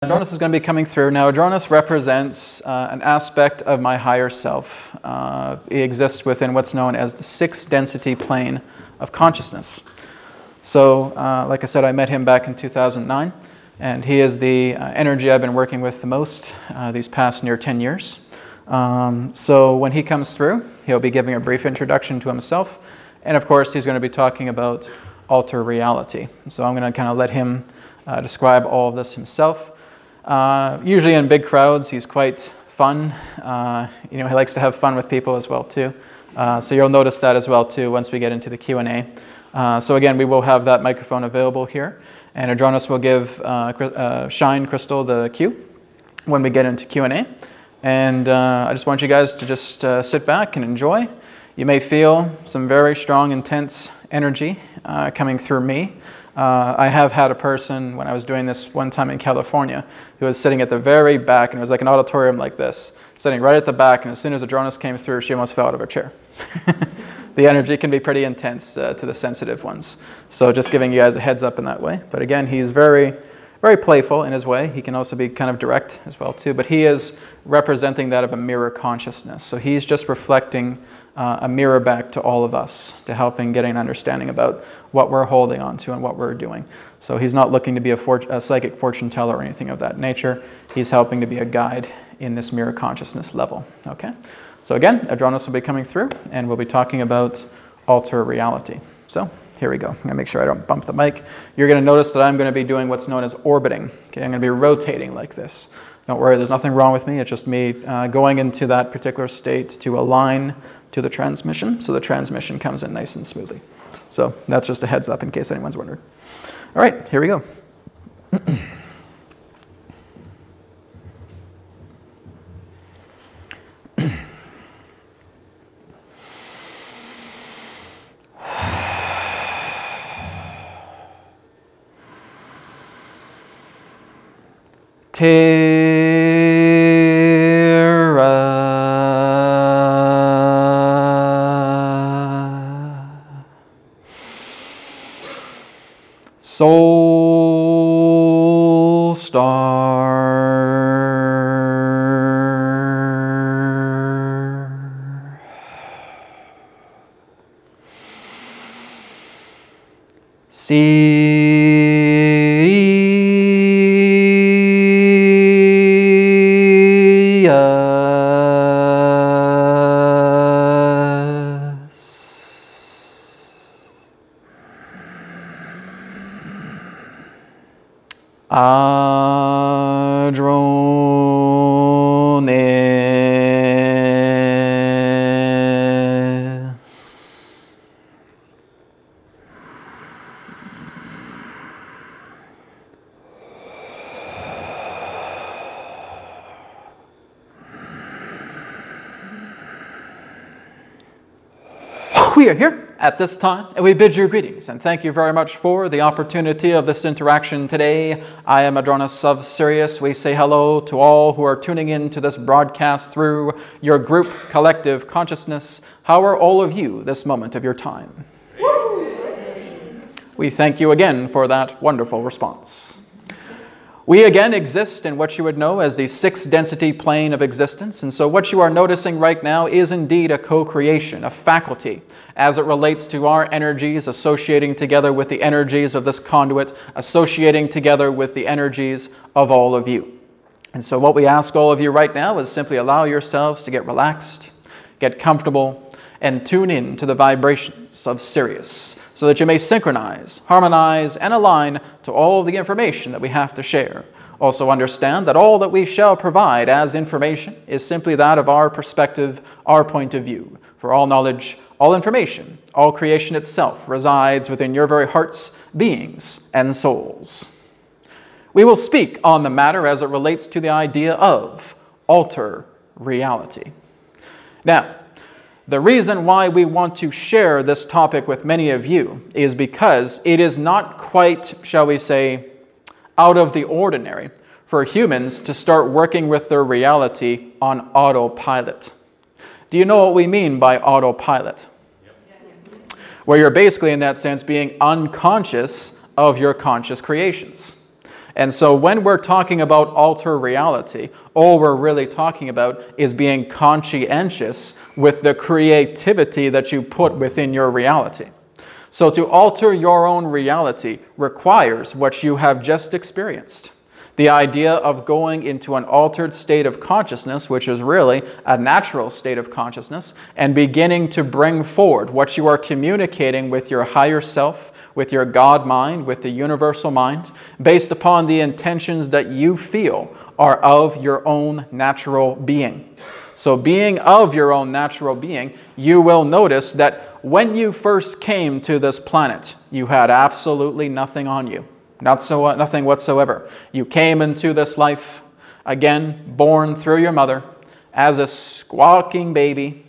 Adronis is going to be coming through. Now, Adronis represents an aspect of my higher self. He exists within what's known as the 6-density plane of consciousness. So, like I said, I met him back in 2009, and he is the energy I've been working with the most these past near 10 years. So when he comes through, he'll be giving a brief introduction to himself, and of course, he's going to be talking about alter reality. So I'm going to kind of let him describe all of this himself. Usually in big crowds, he's quite fun. He likes to have fun with people as well too. So you'll notice that as well too once we get into the Q&A. So again, we will have that microphone available here, and Adronis will give Shine Crystal the cue when we get into Q&A. And I just want you guys to just sit back and enjoy. You may feel some very strong, intense energy coming through me. I have had a person, when I was doing this one time in California, who was sitting at the very back, and it was like an auditorium like this, sitting right at the back, and as soon as Adronis came through, she almost fell out of her chair. The energy can be pretty intense to the sensitive ones. So just giving you guys a heads up in that way. But again, he's very, very playful in his way. He can also be kind of direct as well too, but he is representing that of a mirror consciousness. So he's just reflecting a mirror back to all of us, to helping getting an understanding about what we're holding on to and what we're doing. So he's not looking to be a psychic fortune teller or anything of that nature. He's helping to be a guide in this mirror consciousness level. Okay. So again, Adronis will be coming through, and we'll be talking about alter reality. So here we go. I'm going to make sure I don't bump the mic. You're going to notice that I'm going to be doing what's known as orbiting. Okay, I'm going to be rotating like this. Don't worry, there's nothing wrong with me. It's just me going into that particular state to align to the transmission, so the transmission comes in nice and smoothly. So that's just a heads up in case anyone's wondering. All right, here we go. Soul Star. Adronis. We are here at this time, and we bid you greetings, and thank you very much for the opportunity of this interaction today. I am Adronis of Sirius. We say hello to all who are tuning in to this broadcast through your group collective consciousness. How are all of you this moment of your time? We thank you again for that wonderful response. We again exist in what you would know as the 6-density plane of existence, and so what you are noticing right now is indeed a co-creation, a faculty, as it relates to our energies associating together with the energies of this conduit, associating together with the energies of all of you. And so what we ask all of you right now is simply allow yourselves to get relaxed, get comfortable, and tune in to the vibrations of Sirius, so that you may synchronize, harmonize, and align to all the information that we have to share. Also understand that all that we shall provide as information is simply that of our perspective, our point of view. For all knowledge, all information, all creation itself resides within your very hearts, beings, and souls. We will speak on the matter as it relates to the idea of alter reality. Now, the reason why we want to share this topic with many of you is because it is not quite, shall we say, out of the ordinary for humans to start working with their reality on autopilot. Do you know what we mean by autopilot? Yep. Where you're basically, in that sense, being unconscious of your conscious creations. And so when we're talking about alter reality, all we're really talking about is being conscientious with the creativity that you put within your reality. So to alter your own reality requires what you have just experienced. The idea of going into an altered state of consciousness, which is really a natural state of consciousness, and beginning to bring forward what you are communicating with your higher self, with your God mind, with the universal mind, based upon the intentions that you feel are of your own natural being. So being of your own natural being, you will notice that when you first came to this planet, you had absolutely nothing on you. Nothing whatsoever. You came into this life, again, born through your mother, as a squawking baby,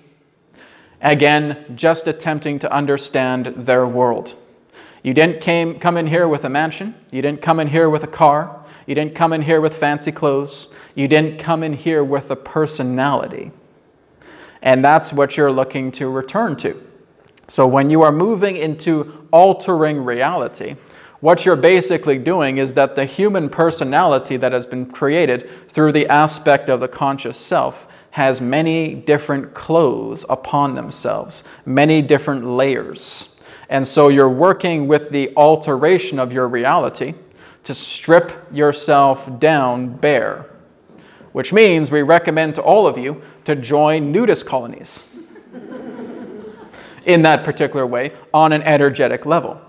again, just attempting to understand their world. You didn't come in here with a mansion. You didn't come in here with a car. You didn't come in here with fancy clothes. You didn't come in here with a personality. And that's what you're looking to return to. So when you are moving into altering reality, what you're basically doing is that the human personality that has been created through the aspect of the conscious self has many different clothes upon themselves, many different layers. And so you're working with the alteration of your reality to strip yourself down bare, which means we recommend to all of you to join nudist colonies in that particular way on an energetic level.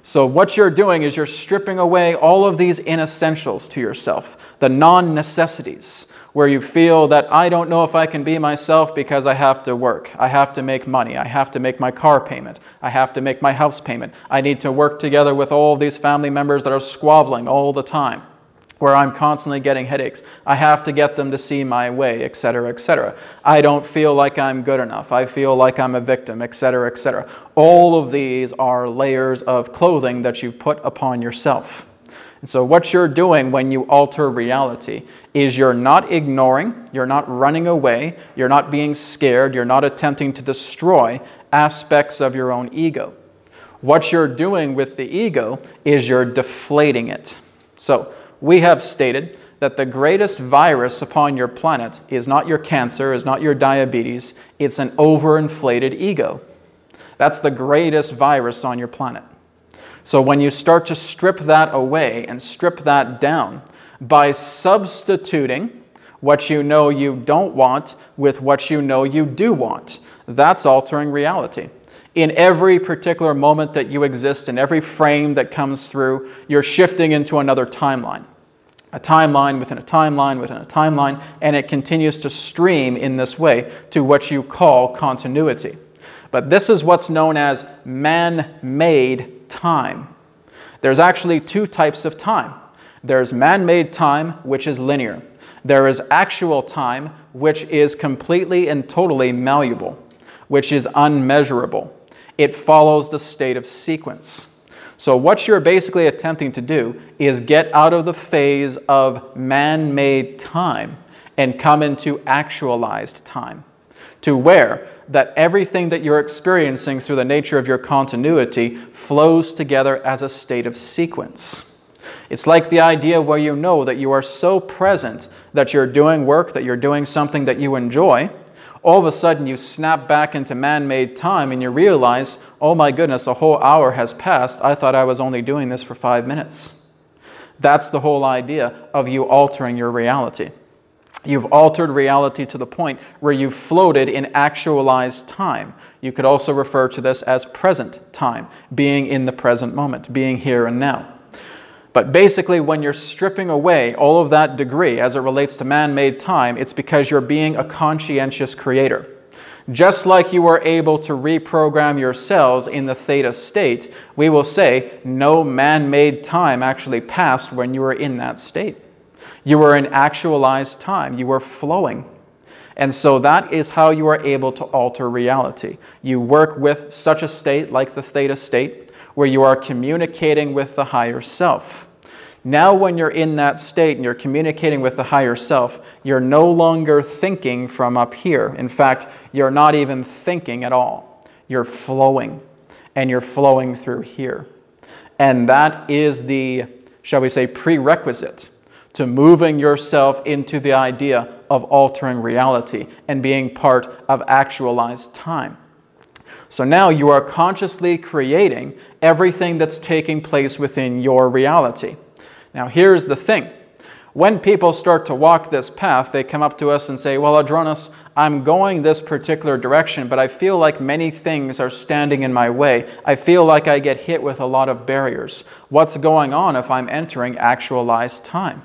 So what you're doing is you're stripping away all of these inessentials to yourself, the non-necessities, where you feel that I don't know if I can be myself because I have to work, I have to make money, I have to make my car payment, I have to make my house payment, I need to work together with all these family members that are squabbling all the time, where I'm constantly getting headaches, I have to get them to see my way, etc., etc. I don't feel like I'm good enough, I feel like I'm a victim, etc., etc. All of these are layers of clothing that you've put upon yourself. And so what you're doing when you alter reality is you're not ignoring, you're not running away, you're not being scared, you're not attempting to destroy aspects of your own ego. What you're doing with the ego is you're deflating it. So we have stated that the greatest virus upon your planet is not your cancer, is not your diabetes, it's an overinflated ego. That's the greatest virus on your planet. So when you start to strip that away and strip that down by substituting what you know you don't want with what you know you do want, that's altering reality. In every particular moment that you exist, in every frame that comes through, you're shifting into another timeline. A timeline within a timeline within a timeline, and it continues to stream in this way to what you call continuity. But this is what's known as man-made time. There's actually two types of time. There's man-made time, which is linear. There is actual time, which is completely and totally malleable, which is unmeasurable. It follows the state of sequence. So what you're basically attempting to do is get out of the phase of man-made time and come into actualized time, to where that everything that you're experiencing through the nature of your continuity flows together as a state of sequence. It's like the idea where you know that you are so present that you're doing work, that you're doing something that you enjoy. All of a sudden you snap back into man-made time and you realize, oh my goodness, a whole hour has passed. I thought I was only doing this for 5 minutes. That's the whole idea of you altering your reality. You've altered reality to the point where you've floated in actualized time. You could also refer to this as present time, being in the present moment, being here and now. But basically, when you're stripping away all of that degree as it relates to man-made time, it's because you're being a conscientious creator. Just like you were able to reprogram your cells in the theta state, we will say no man-made time actually passed when you were in that state. You were in actualized time. You were flowing. And so that is how you are able to alter reality. You work with such a state like the theta state where you are communicating with the higher self. Now when you're in that state and you're communicating with the higher self, you're no longer thinking from up here. In fact, you're not even thinking at all. You're flowing, and you're flowing through here. And that is the shall we say, prerequisite to moving yourself into the idea of altering reality and being part of actualized time. So now you are consciously creating everything that's taking place within your reality. Now here's the thing. When people start to walk this path, they come up to us and say, well, Adronis, I'm going this particular direction, but I feel like many things are standing in my way. I feel like I get hit with a lot of barriers. What's going on if I'm entering actualized time?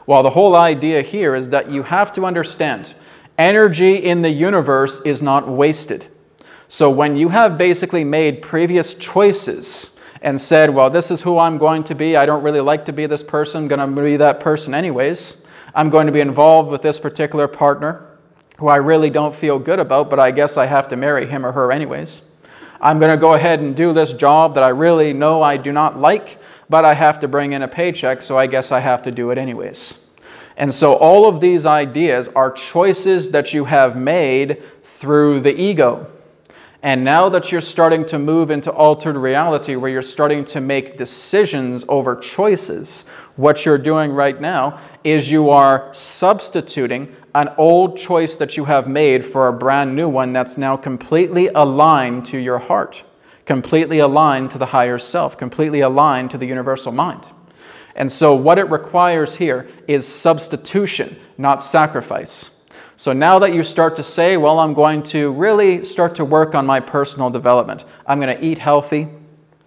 Well, the whole idea here is that you have to understand energy in the universe is not wasted. So when you have basically made previous choices and said, well, this is who I'm going to be. I don't really like to be this person. I'm going to be that person anyways. I'm going to be involved with this particular partner who I really don't feel good about, but I guess I have to marry him or her anyways. I'm going to go ahead and do this job that I really know I do not like, but I have to bring in a paycheck, so I guess I have to do it anyways. And so all of these ideas are choices that you have made through the ego. And now that you're starting to move into altered reality where you're starting to make decisions over choices, what you're doing right now is you are substituting an old choice that you have made for a brand new one that's now completely aligned to your heart, completely aligned to the higher self, completely aligned to the universal mind. And so what it requires here is substitution, not sacrifice. So now that you start to say, well, I'm going to really start to work on my personal development. I'm going to eat healthy.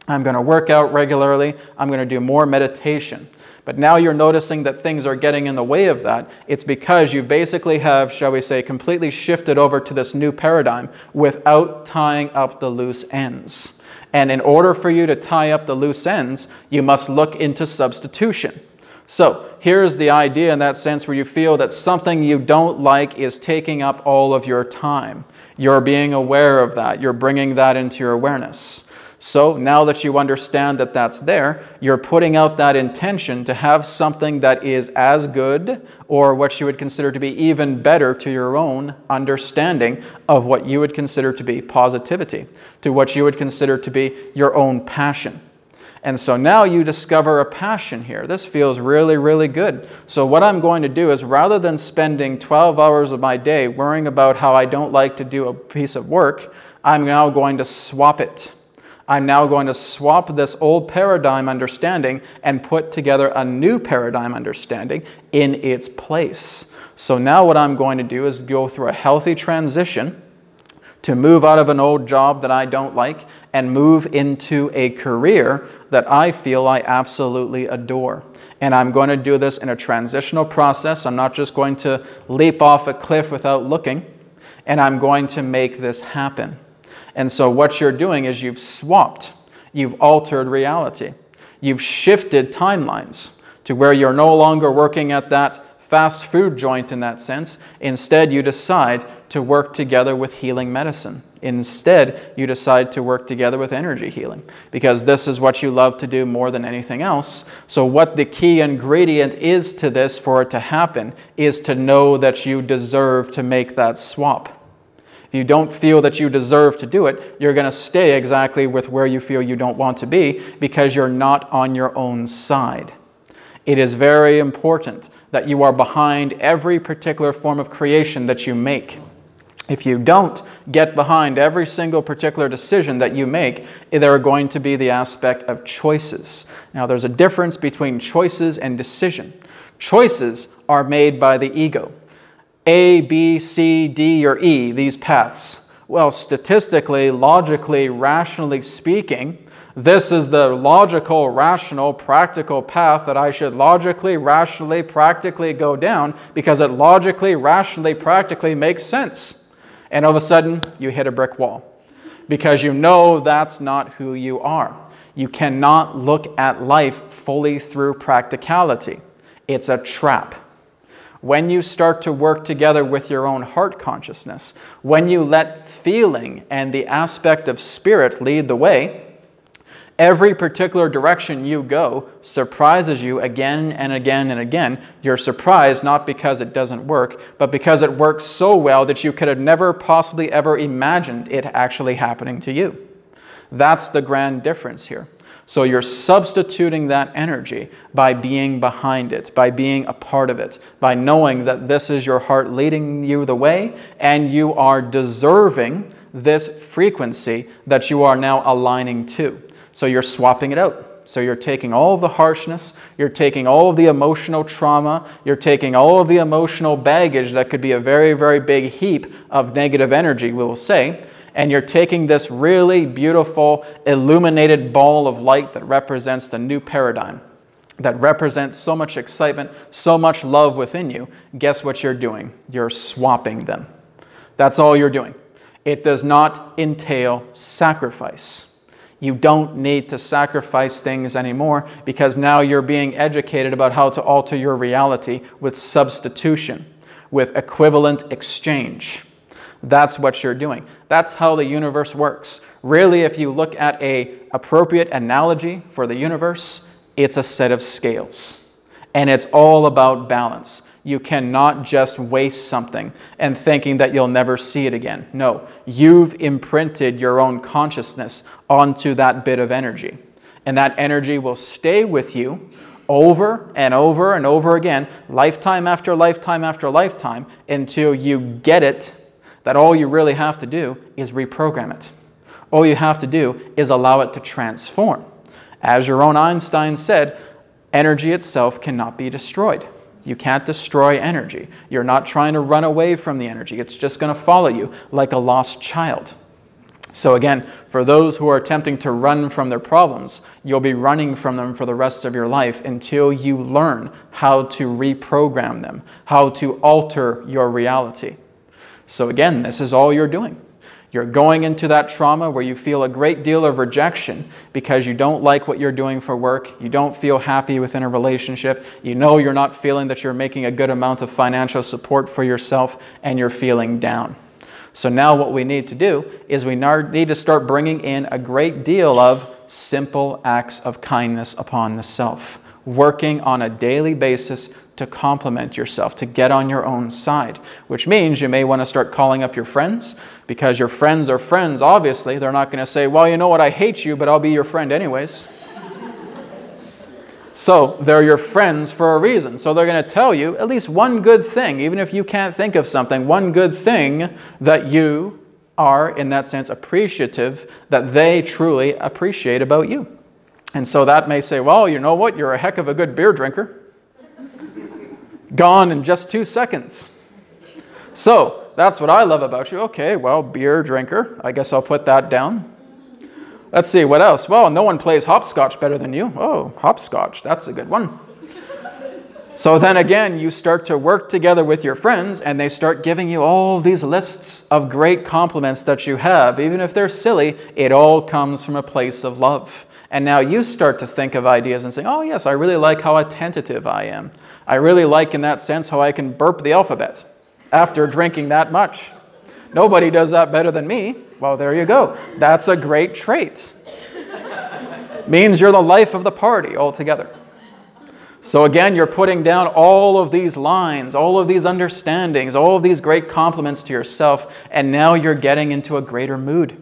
I'm going to work out regularly. I'm going to do more meditation. But now you're noticing that things are getting in the way of that. It's because you basically have, shall we say, completely shifted over to this new paradigm without tying up the loose ends. And in order for you to tie up the loose ends, you must look into substitution. So here's the idea in that sense where you feel that something you don't like is taking up all of your time. You're being aware of that. You're bringing that into your awareness. So now that you understand that that's there, you're putting out that intention to have something that is as good or what you would consider to be even better to your own understanding of what you would consider to be positivity, to what you would consider to be your own passion. And so now you discover a passion here. This feels really, really good. So what I'm going to do is rather than spending 12 hours of my day worrying about how I don't like to do a piece of work, I'm now going to swap it. I'm now going to swap this old paradigm understanding and put together a new paradigm understanding in its place. So now what I'm going to do is go through a healthy transition to move out of an old job that I don't like and move into a career that I feel I absolutely adore. And I'm going to do this in a transitional process. I'm not just going to leap off a cliff without looking, and I'm going to make this happen. And so what you're doing is you've swapped, you've altered reality. You've shifted timelines to where you're no longer working at that fast food joint in that sense. Instead, you decide to work together with healing medicine. Instead, you decide to work together with energy healing because this is what you love to do more than anything else. So what the key ingredient is to this for it to happen is to know that you deserve to make that swap. If you don't feel that you deserve to do it, you're going to stay exactly with where you feel you don't want to be because you're not on your own side. It is very important that you are behind every particular form of creation that you make. If you don't get behind every single particular decision that you make, there are going to be the aspect of choices. Now, there's a difference between choices and decision. Choices are made by the ego. A, B, C, D, or E, these paths. Well, statistically, logically, rationally speaking, this is the logical, rational, practical path that I should logically, rationally, practically go down because it logically, rationally, practically makes sense. And all of a sudden, you hit a brick wall because you know that's not who you are. You cannot look at life fully through practicality. It's a trap. When you start to work together with your own heart consciousness, when you let feeling and the aspect of spirit lead the way, every particular direction you go surprises you again and again and again. You're surprised not because it doesn't work, but because it works so well that you could have never possibly ever imagined it actually happening to you. That's the grand difference here. So you're substituting that energy by being behind it, by being a part of it, by knowing that this is your heart leading you the way, and you are deserving this frequency that you are now aligning to. So you're swapping it out. So you're taking all of the harshness, you're taking all of the emotional trauma, you're taking all of the emotional baggage that could be a very, very big heap of negative energy, we will say, and you're taking this really beautiful, illuminated ball of light that represents the new paradigm, that represents so much excitement, so much love within you. Guess what you're doing? You're swapping them. That's all you're doing. It does not entail sacrifice. You don't need to sacrifice things anymore because now you're being educated about how to alter your reality with substitution, with equivalent exchange. That's what you're doing. That's how the universe works. Really, if you look at an appropriate analogy for the universe, it's a set of scales. And it's all about balance. You cannot just waste something and thinking that you'll never see it again. No, you've imprinted your own consciousness onto that bit of energy. And that energy will stay with you over and over and over again, lifetime after lifetime after lifetime, until you get it, that all you really have to do is reprogram it. All you have to do is allow it to transform. As your own Einstein said, energy itself cannot be destroyed. You can't destroy energy. You're not trying to run away from the energy. It's just going to follow you like a lost child. So again, for those who are attempting to run from their problems, you'll be running from them for the rest of your life until you learn how to reprogram them, how to alter your reality. So again, this is all you're doing. You're going into that trauma where you feel a great deal of rejection because you don't like what you're doing for work, you don't feel happy within a relationship, you know you're not feeling that you're making a good amount of financial support for yourself, and you're feeling down. So now what we need to do is we need to start bringing in a great deal of simple acts of kindness upon the self, working on a daily basis to complement yourself, to get on your own side, which means you may want to start calling up your friends, because your friends are friends, obviously. They're not going to say, well, you know what, I hate you, but I'll be your friend anyways. So they're your friends for a reason. So they're going to tell you at least one good thing, even if you can't think of something, one good thing that you are, in that sense, appreciative, that they truly appreciate about you. And so that may say, well, you know what, you're a heck of a good beer drinker. Gone in just 2 seconds. So that's what I love about you. Okay, well, beer drinker. I guess I'll put that down. Let's see, what else? Well, no one plays hopscotch better than you. Oh, hopscotch, that's a good one. So then again, you start to work together with your friends, and they start giving you all these lists of great compliments that you have. Even if they're silly, it all comes from a place of love. And now you start to think of ideas and say, oh yes, I really like how attentive I am. I really like, in that sense, how I can burp the alphabet after drinking that much. Nobody does that better than me. Well, there you go. That's a great trait. Means you're the life of the party altogether. So again, you're putting down all of these lines, all of these understandings, all of these great compliments to yourself, and now you're getting into a greater mood.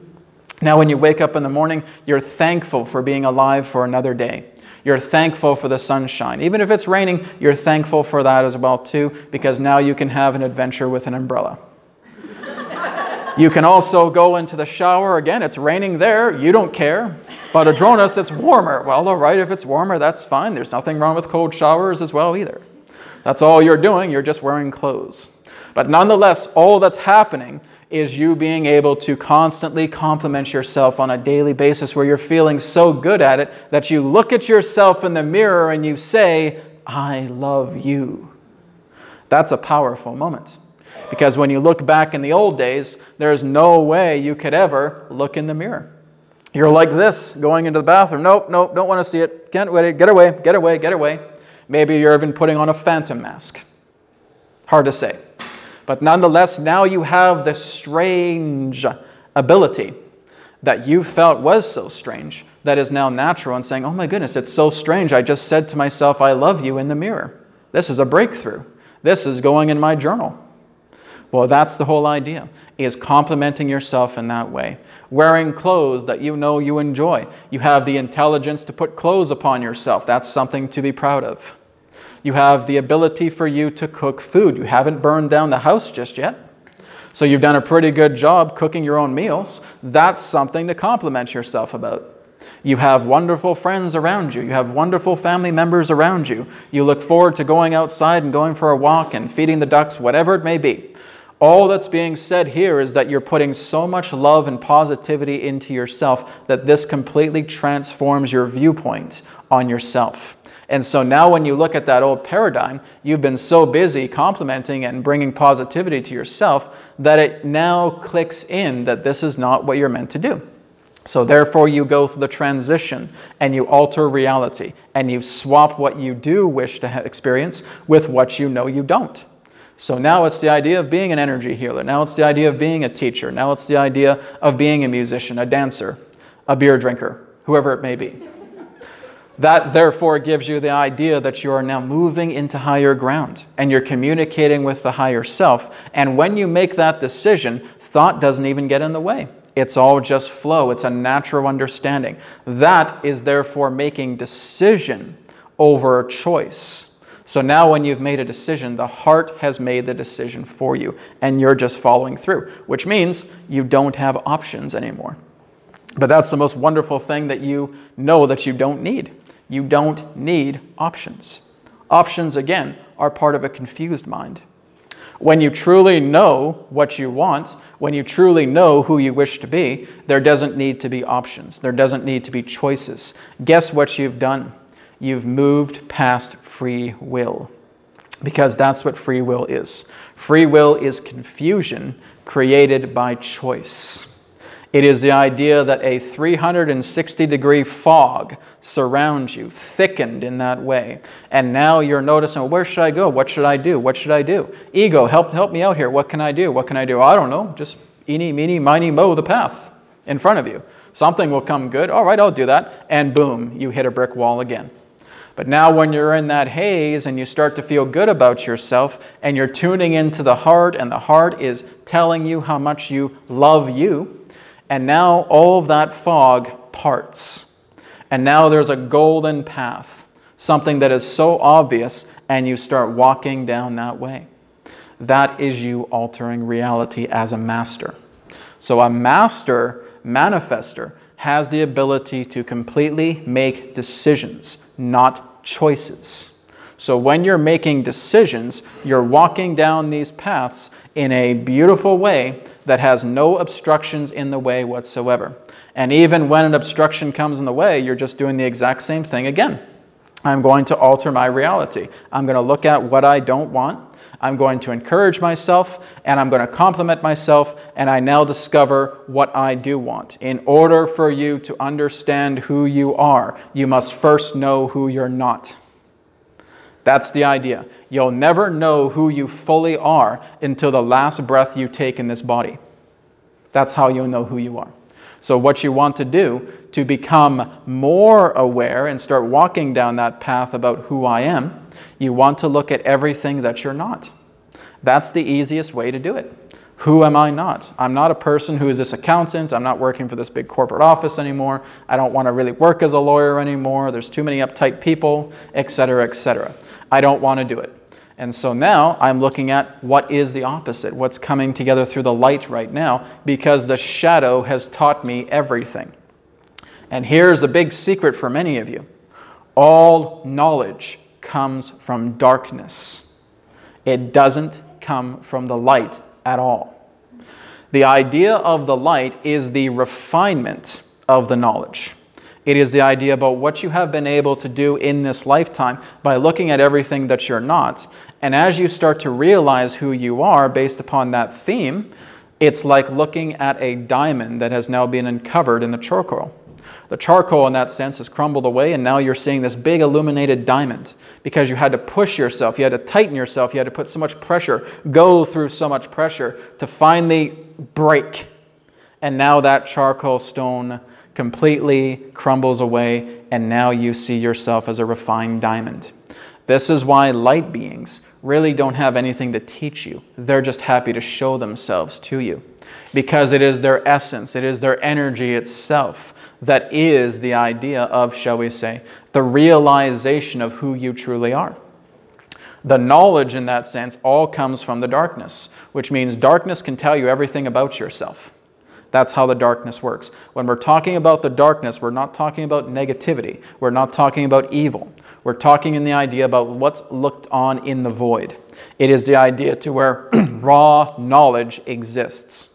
Now when you wake up in the morning, you're thankful for being alive for another day. You're thankful for the sunshine. Even if it's raining, you're thankful for that as well too, because now you can have an adventure with an umbrella. You can also go into the shower. Again, it's raining there. You don't care. But Adronis, it's warmer. Well, all right, if it's warmer, that's fine. There's nothing wrong with cold showers as well either. That's all you're doing. You're just wearing clothes. But nonetheless, all that's happening is you being able to constantly compliment yourself on a daily basis, where you're feeling so good at it that you look at yourself in the mirror and you say, I love you. That's a powerful moment. Because when you look back in the old days, there's no way you could ever look in the mirror. You're like this, going into the bathroom. Nope, nope, don't want to see it. Can't wait. Get away, get away, get away. Maybe you're even putting on a phantom mask. Hard to say. But nonetheless, now you have this strange ability that you felt was so strange that is now natural, and saying, oh my goodness, it's so strange. I just said to myself, I love you in the mirror. This is a breakthrough. This is going in my journal. Well, that's the whole idea, is complimenting yourself in that way. Wearing clothes that you know you enjoy. You have the intelligence to put clothes upon yourself. That's something to be proud of. You have the ability for you to cook food. You haven't burned down the house just yet. So you've done a pretty good job cooking your own meals. That's something to compliment yourself about. You have wonderful friends around you. You have wonderful family members around you. You look forward to going outside and going for a walk and feeding the ducks, whatever it may be. All that's being said here is that you're putting so much love and positivity into yourself that this completely transforms your viewpoint on yourself. And so now when you look at that old paradigm, you've been so busy complimenting and bringing positivity to yourself that it now clicks in that this is not what you're meant to do. So therefore you go through the transition and you alter reality and you swap what you do wish to experience with what you know you don't. So now it's the idea of being an energy healer. Now it's the idea of being a teacher. Now it's the idea of being a musician, a dancer, a beer drinker, whoever it may be. That therefore gives you the idea that you are now moving into higher ground and you're communicating with the higher self. And when you make that decision, thought doesn't even get in the way. It's all just flow. It's a natural understanding. That is therefore making decision over a choice. So now when you've made a decision, the heart has made the decision for you and you're just following through, which means you don't have options anymore. But that's the most wonderful thing that you know that you don't need. You don't need options. Options, again, are part of a confused mind. When you truly know what you want, when you truly know who you wish to be, there doesn't need to be options. There doesn't need to be choices. Guess what you've done? You've moved past free will, because that's what free will is. Free will is confusion created by choice. It is the idea that a 360-degree fog surrounds you, thickened in that way. And now you're noticing, well, where should I go? What should I do? What should I do? Ego, help me out here. What can I do? What can I do? I don't know. Just eeny, meeny, miny, moe the path in front of you. Something will come good. All right, I'll do that. And boom, you hit a brick wall again. But now when you're in that haze and you start to feel good about yourself and you're tuning into the heart and the heart is telling you how much you love you, and now all of that fog parts. And now there's a golden path, something that is so obvious, and you start walking down that way. That is you altering reality as a master. So a master manifester has the ability to completely make decisions, not choices. So when you're making decisions, you're walking down these paths in a beautiful way that has no obstructions in the way whatsoever. And even when an obstruction comes in the way, you're just doing the exact same thing again. I'm going to alter my reality. I'm going to look at what I don't want. I'm going to encourage myself, and I'm going to compliment myself, and I now discover what I do want. In order for you to understand who you are, you must first know who you're not. That's the idea. You'll never know who you fully are until the last breath you take in this body. That's how you'll know who you are. So what you want to do to become more aware and start walking down that path about who I am, you want to look at everything that you're not. That's the easiest way to do it. Who am I not? I'm not a person who is this accountant. I'm not working for this big corporate office anymore. I don't want to really work as a lawyer anymore. There's too many uptight people, etc., etc. I don't want to do it. And so now I'm looking at what is the opposite, what's coming together through the light right now, because the shadow has taught me everything. And here's a big secret for many of you. All knowledge comes from darkness. It doesn't come from the light at all. The idea of the light is the refinement of the knowledge. It is the idea about what you have been able to do in this lifetime by looking at everything that you're not. And as you start to realize who you are based upon that theme, it's like looking at a diamond that has now been uncovered in the charcoal. The charcoal in that sense has crumbled away, and now you're seeing this big illuminated diamond because you had to push yourself, you had to tighten yourself, you had to put so much pressure, go through so much pressure to finally break. And now that charcoal stone completely crumbles away, and now you see yourself as a refined diamond. This is why light beings really don't have anything to teach you. They're just happy to show themselves to you, because it is their essence, it is their energy itself that is the idea of, shall we say, the realization of who you truly are. The knowledge in that sense all comes from the darkness, which means darkness can tell you everything about yourself. That's how the darkness works. When we're talking about the darkness, we're not talking about negativity. We're not talking about evil. We're talking in the idea about what's looked on in the void. It is the idea to where raw knowledge exists.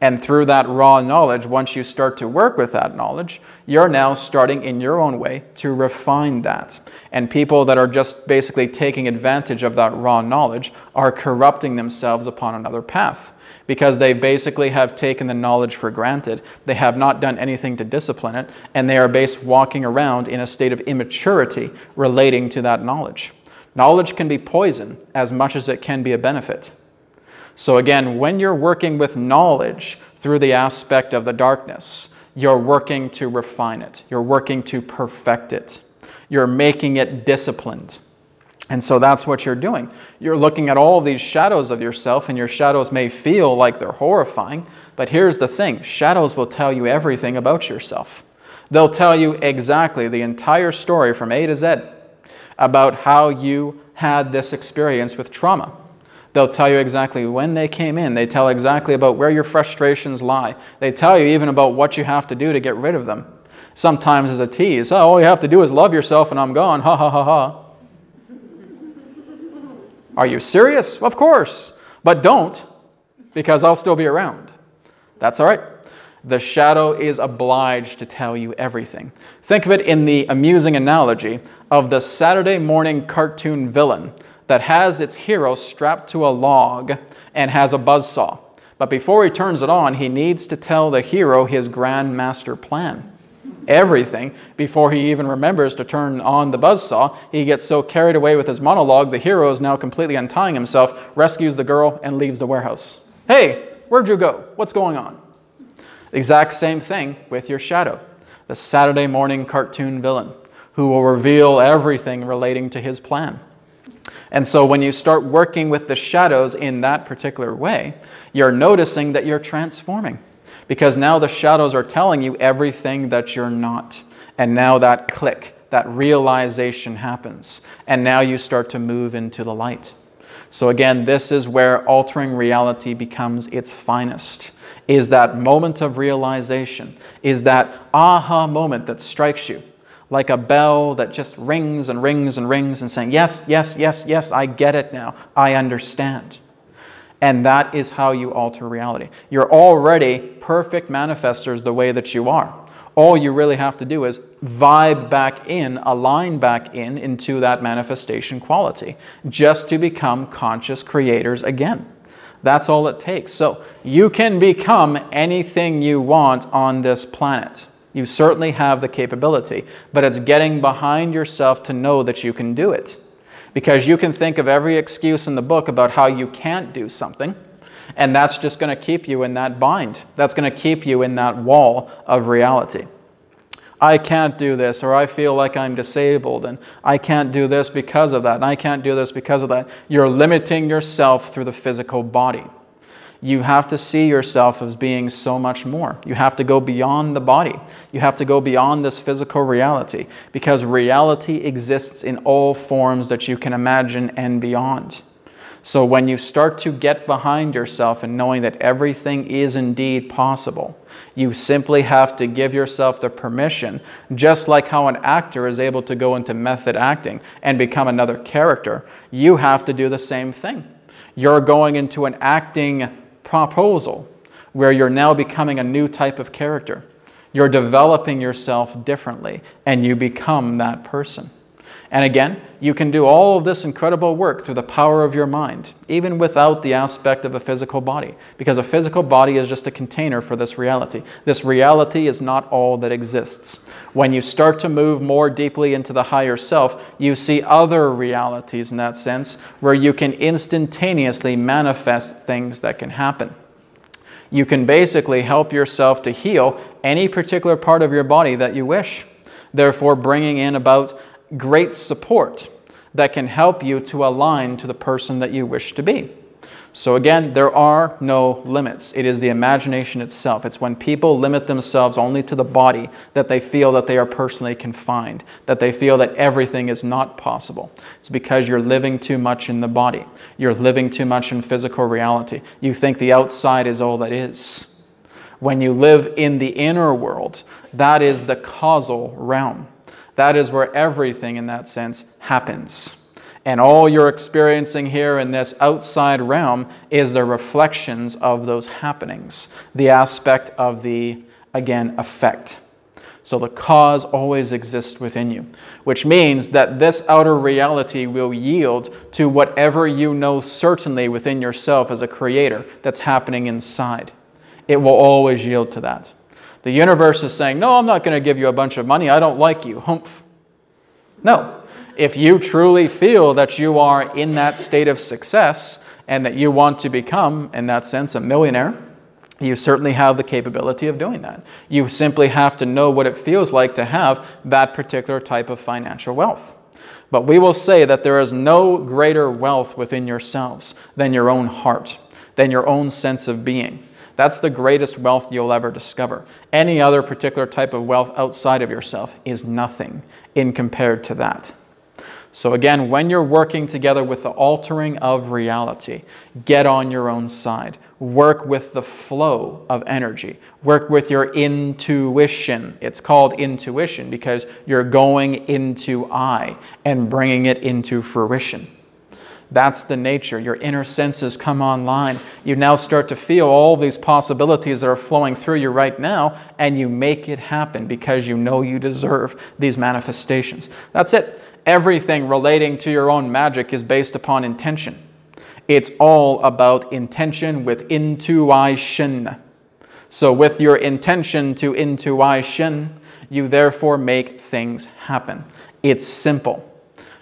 And through that raw knowledge, once you start to work with that knowledge, you're now starting in your own way to refine that. And people that are just basically taking advantage of that raw knowledge are corrupting themselves upon another path, because they basically have taken the knowledge for granted. They have not done anything to discipline it, and they are walking around in a state of immaturity relating to that knowledge. Knowledge can be poison as much as it can be a benefit. So again, when you're working with knowledge through the aspect of the darkness, you're working to refine it. You're working to perfect it. You're making it disciplined. And so that's what you're doing. You're looking at all these shadows of yourself, and your shadows may feel like they're horrifying, but here's the thing. Shadows will tell you everything about yourself. They'll tell you exactly the entire story from A to Z about how you had this experience with trauma. They'll tell you exactly when they came in. They tell exactly about where your frustrations lie. They tell you even about what you have to do to get rid of them. Sometimes as a tease, oh, all you have to do is love yourself and I'm gone, ha ha ha ha. Are you serious? Of course. But don't, because I'll still be around. That's all right. The shadow is obliged to tell you everything. Think of it in the amusing analogy of the Saturday morning cartoon villain that has its hero strapped to a log and has a buzzsaw. But before he turns it on, he needs to tell the hero his grand master plan. Everything before he even remembers to turn on the buzzsaw. He gets so carried away with his monologue, the hero is now completely untying himself, rescues the girl, and leaves the warehouse. Hey, where'd you go? What's going on? Exact same thing with your shadow, the Saturday morning cartoon villain who will reveal everything relating to his plan. And so when you start working with the shadows in that particular way, you're noticing that you're transforming, because now the shadows are telling you everything that you're not. And now that click, that realization happens. And now you start to move into the light. So again, this is where altering reality becomes its finest, is that moment of realization, is that aha moment that strikes you like a bell that just rings and rings and rings and saying, yes, yes, yes, yes, I get it now. I understand. And that is how you alter reality. You're already perfect manifestors the way that you are. All you really have to do is vibe back in, align back in into that manifestation quality, just to become conscious creators again. That's all it takes. So you can become anything you want on this planet. You certainly have the capability, but it's getting behind yourself to know that you can do it. Because you can think of every excuse in the book about how you can't do something, and that's just going to keep you in that bind. That's going to keep you in that wall of reality. I can't do this, or I feel like I'm disabled, and I can't do this because of that, and I can't do this because of that. You're limiting yourself through the physical body. You have to see yourself as being so much more. You have to go beyond the body. You have to go beyond this physical reality, because reality exists in all forms that you can imagine and beyond. So when you start to get behind yourself and knowing that everything is indeed possible, you simply have to give yourself the permission, just like how an actor is able to go into method acting and become another character, you have to do the same thing. You're going into an acting proposal where you're now becoming a new type of character. You're developing yourself differently, and you become that person. And again, you can do all of this incredible work through the power of your mind, even without the aspect of a physical body, because a physical body is just a container for this reality. This reality is not all that exists. When you start to move more deeply into the higher self, you see other realities in that sense, where you can instantaneously manifest things that can happen. You can basically help yourself to heal any particular part of your body that you wish, therefore bringing in about great support that can help you to align to the person that you wish to be. So again, there are no limits. It is the imagination itself. It's when people limit themselves only to the body that they feel that they are personally confined, that they feel that everything is not possible. It's because you're living too much in the body. You're living too much in physical reality. You think the outside is all that is. When you live in the inner world, that is the causal realm. That is where everything in that sense happens. And all you're experiencing here in this outside realm is the reflections of those happenings, the aspect of the, again, effect. So the cause always exists within you, which means that this outer reality will yield to whatever you know certainly within yourself as a creator that's happening inside. It will always yield to that. The universe is saying, no, I'm not going to give you a bunch of money. I don't like you. Humph. No. If you truly feel that you are in that state of success and that you want to become, in that sense, a millionaire, you certainly have the capability of doing that. You simply have to know what it feels like to have that particular type of financial wealth. But we will say that there is no greater wealth within yourselves than your own heart, than your own sense of being. That's the greatest wealth you'll ever discover. Any other particular type of wealth outside of yourself is nothing in compared to that. So again, when you're working together with the altering of reality, get on your own side. Work with the flow of energy. Work with your intuition. It's called intuition because you're going into I and bringing it into fruition. That's the nature. Your inner senses come online. You now start to feel all these possibilities that are flowing through you right now, and you make it happen because you know you deserve these manifestations. That's it. Everything relating to your own magic is based upon intention. It's all about intention with intuition. So with your intention to intuition, you therefore make things happen. It's simple.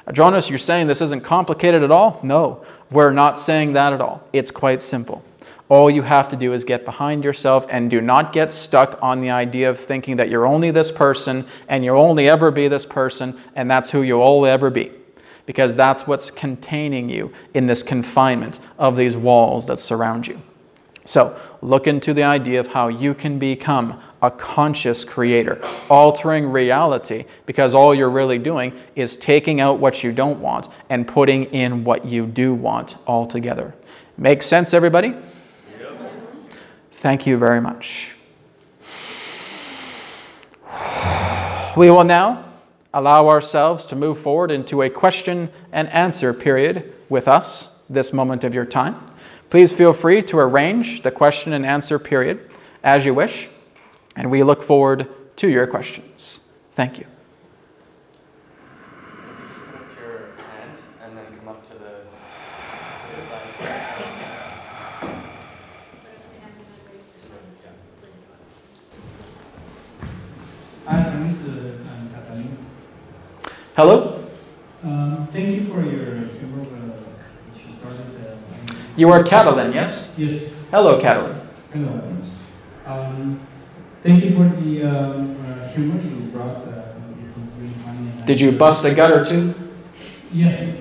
Adronis, you're saying this isn't complicated at all? No, we're not saying that at all. It's quite simple. All you have to do is get behind yourself and do not get stuck on the idea of thinking that you're only this person and you'll only ever be this person and that's who you'll only ever be. Because that's what's containing you in this confinement of these walls that surround you. So look into the idea of how you can become a conscious creator, altering reality, because all you're really doing is taking out what you don't want and putting in what you do want altogether. Make sense, everybody? Thank you very much. We will now allow ourselves to move forward into a question and answer period with us this moment of your time. Please feel free to arrange the question and answer period as you wish, and we look forward to your questions. Thank you. Put up your hand and then come up to the Hello? Thank you for your humor, which you started. You are Catalin, yes? Yes. Hello, Catalin. Hello. Thank you for the humor you brought. It was really funny. Did you bust a gut or two? Yeah.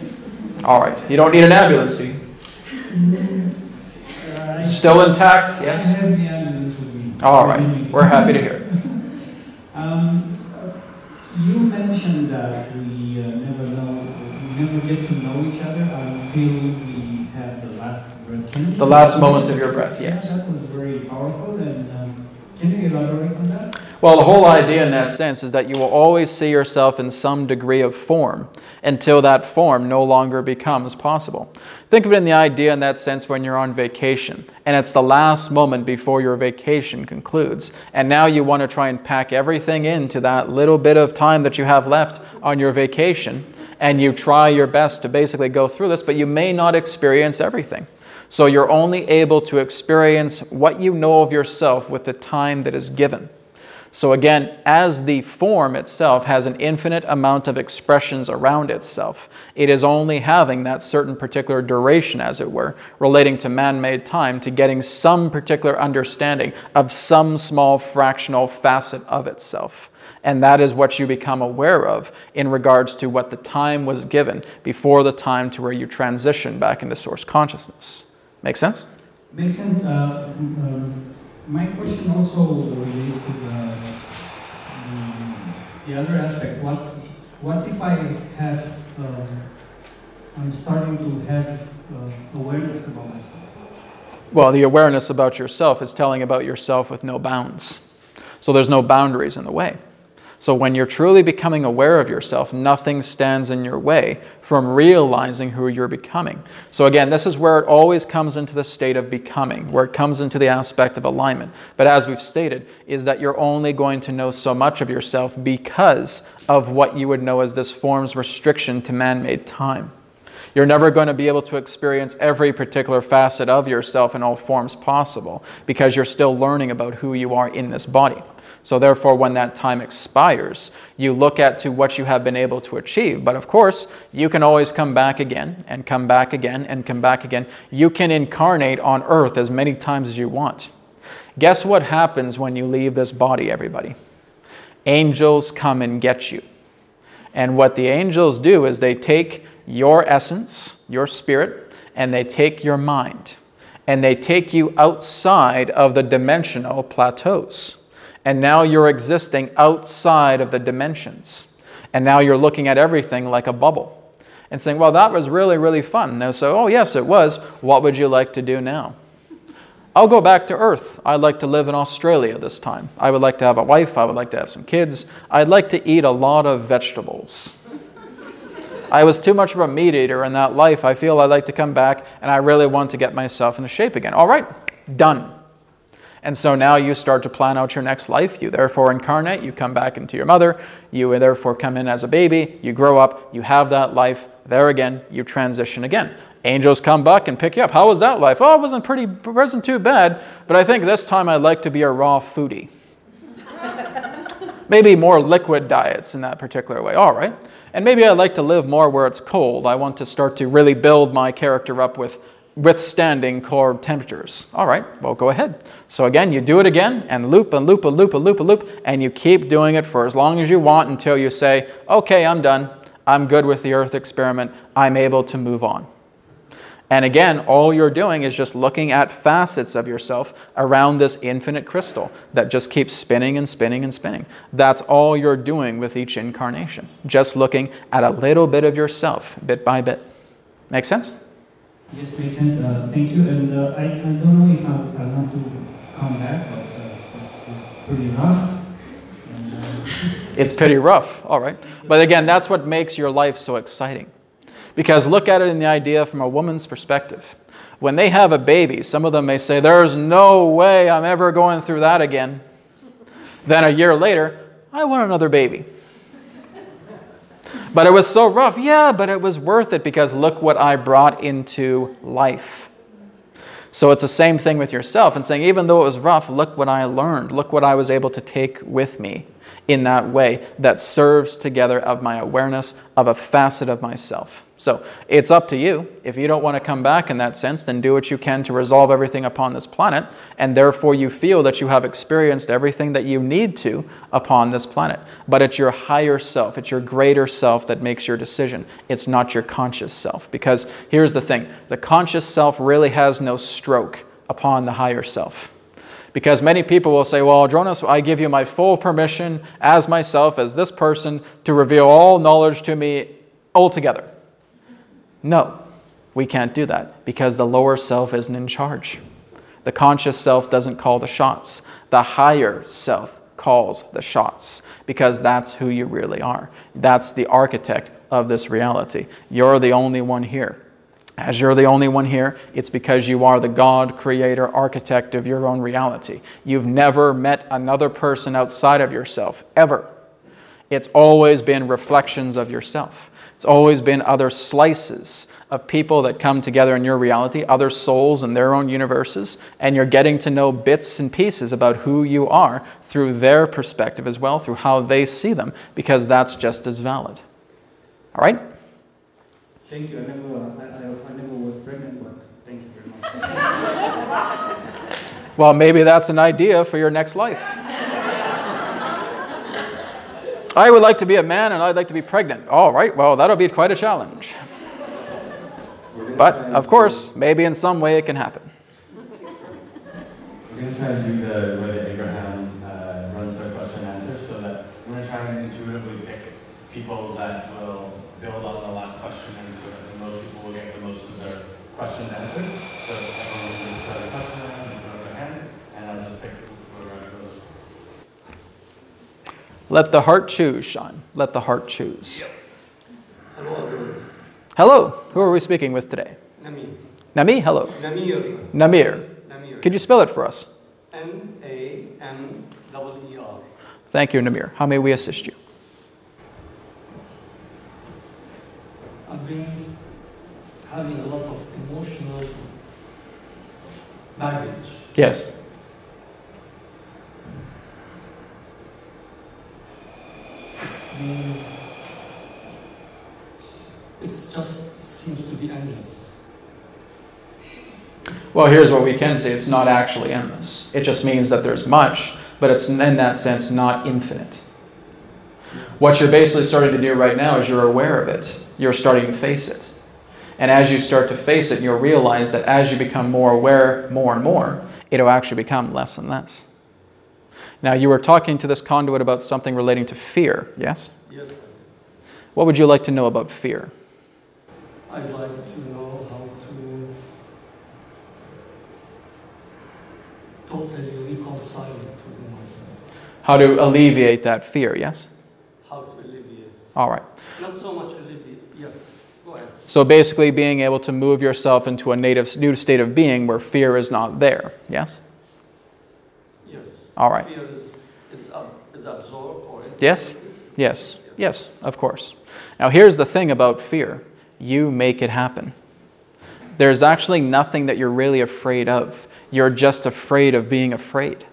All right. You don't need an ambulance, do you? Still intact, yes? I have the ambulance with me. All right. We're happy to hear it. You mentioned that we never get to know each other until we have the last breath. The last moment of your breath, yes. That was very powerful. And can you elaborate on that? Well, the whole idea in that sense is that you will always see yourself in some degree of form until that form no longer becomes possible. Think of it in the idea in that sense when you're on vacation and it's the last moment before your vacation concludes. And now you want to try and pack everything into that little bit of time that you have left on your vacation, and you try your best to basically go through this, but you may not experience everything. So you're only able to experience what you know of yourself with the time that is given. So again, as the form itself has an infinite amount of expressions around itself, it is only having that certain particular duration, as it were, relating to man-made time, to getting some particular understanding of some small fractional facet of itself. And that is what you become aware of in regards to what the time was given before the time to where you transition back into source consciousness. Make sense? Makes sense. My question also relates to the other aspect. What if I have, I'm starting to have awareness about myself? Well, the awareness about yourself is telling about yourself with no bounds. So there's no boundaries in the way. So when you're truly becoming aware of yourself, nothing stands in your way from realizing who you're becoming. So again, this is where it always comes into the state of becoming, where it comes into the aspect of alignment. But as we've stated, is that you're only going to know so much of yourself because of what you would know as this form's restriction to man-made time. You're never going to be able to experience every particular facet of yourself in all forms possible because you're still learning about who you are in this body. So therefore, when that time expires, you look at to what you have been able to achieve. But of course, you can always come back again and come back again and come back again. You can incarnate on earth as many times as you want. Guess what happens when you leave this body, everybody? Angels come and get you. And what the angels do is they take your essence, your spirit, and they take your mind. And they take you outside of the dimensional plateaus. And now you're existing outside of the dimensions. And now you're looking at everything like a bubble. And saying, well, that was really, really fun. And they'll say, oh, yes, it was. What would you like to do now? I'll go back to Earth. I'd like to live in Australia this time. I would like to have a wife. I would like to have some kids. I'd like to eat a lot of vegetables. I was too much of a meat eater in that life. I feel I'd like to come back, and I really want to get myself into shape again. All right, done. And so now you start to plan out your next life. You therefore incarnate, you come back into your mother, you therefore come in as a baby, you grow up, you have that life, there again, you transition again. Angels come back and pick you up. How was that life? Oh, it wasn't too bad, but I think this time I'd like to be a raw foodie. Maybe more liquid diets in that particular way. All right. And maybe I'd like to live more where it's cold. I want to start to really build my character up with withstanding cold temperatures. All right, well, go ahead. So again, you do it again, and loop and loop and loop and loop and loop, and you keep doing it for as long as you want until you say, okay, I'm done. I'm good with the Earth experiment. I'm able to move on. And again, all you're doing is just looking at facets of yourself around this infinite crystal that just keeps spinning and spinning and spinning. That's all you're doing with each incarnation. Just looking at a little bit of yourself, bit by bit. Make sense? Yes, makes sense. Thank you. And I don't know if I want to come back, but it's pretty rough. And, it's pretty rough, all right. But again, that's what makes your life so exciting. Because look at it in the idea from a woman's perspective. When they have a baby, some of them may say, there's no way I'm ever going through that again. Then a year later, I want another baby. But it was so rough. Yeah, but it was worth it because look what I brought into life. So it's the same thing with yourself and saying, even though it was rough, look what I learned. Look what I was able to take with me in that way that serves together of my awareness of a facet of myself. So it's up to you. If you don't want to come back in that sense, then do what you can to resolve everything upon this planet, and therefore you feel that you have experienced everything that you need to upon this planet. But it's your higher self, it's your greater self that makes your decision. It's not your conscious self. Because here's the thing, the conscious self really has no stroke upon the higher self. Because many people will say, well, Adronis, I give you my full permission as myself, as this person, to reveal all knowledge to me altogether. No, we can't do that because the lower self isn't in charge. The conscious self doesn't call the shots. The higher self calls the shots because that's who you really are. That's the architect of this reality. You're the only one here. As you're the only one here, it's because you are the God, creator, architect of your own reality. You've never met another person outside of yourself, ever. It's always been reflections of yourself. It's always been other slices of people that come together in your reality, other souls in their own universes, and you're getting to know bits and pieces about who you are through their perspective as well, through how they see them, because that's just as valid. All right? Thank you. I never was pregnant, but thank you very much. Well, maybe that's an idea for your next life. I would like to be a man and I'd like to be pregnant. All right, well, that'll be quite a challenge. But, of course, maybe in some way it can happen. We're going to try to do the way that Abraham runs the question and answer, so that we're going to try and intuitively pick people that will build on the last question, and so that most people will get the most of their questions answered. So everyone will just start a question and put up their hand, and I'll just pick whoever goes. Let the heart choose, Sean. Let the heart choose. Hello, Adronis. Hello. Who are we speaking with today? Namir. Nami, hello. Namir. Namir. Namir. Could you spell it for us? N-A-M-E-R. Thank you, Namir. How may we assist you? I've been having a lot of emotional baggage. Yes. It just seems to be endless. Well, here's what we can say. It's not actually endless. It just means that there's much, but it's in that sense not infinite. What you're basically starting to do right now is you're aware of it. You're starting to face it. And as you start to face it, you'll realize that as you become more aware more and more, it'll actually become less and less. Now, you were talking to this conduit about something relating to fear, yes? Yes. What would you like to know about fear? I'd like to know how to totally reconcile it with myself. How to alleviate that fear, yes? How to alleviate. All right. Not so much alleviate. Yes. Go ahead. So basically being able to move yourself into a new state of being where fear is not there, yes? Yes. All right. Fear is absorbed or Yes? Yes. Yes, of course. Now here's the thing about fear. You make it happen. There's actually nothing that you're really afraid of. You're just afraid of being afraid.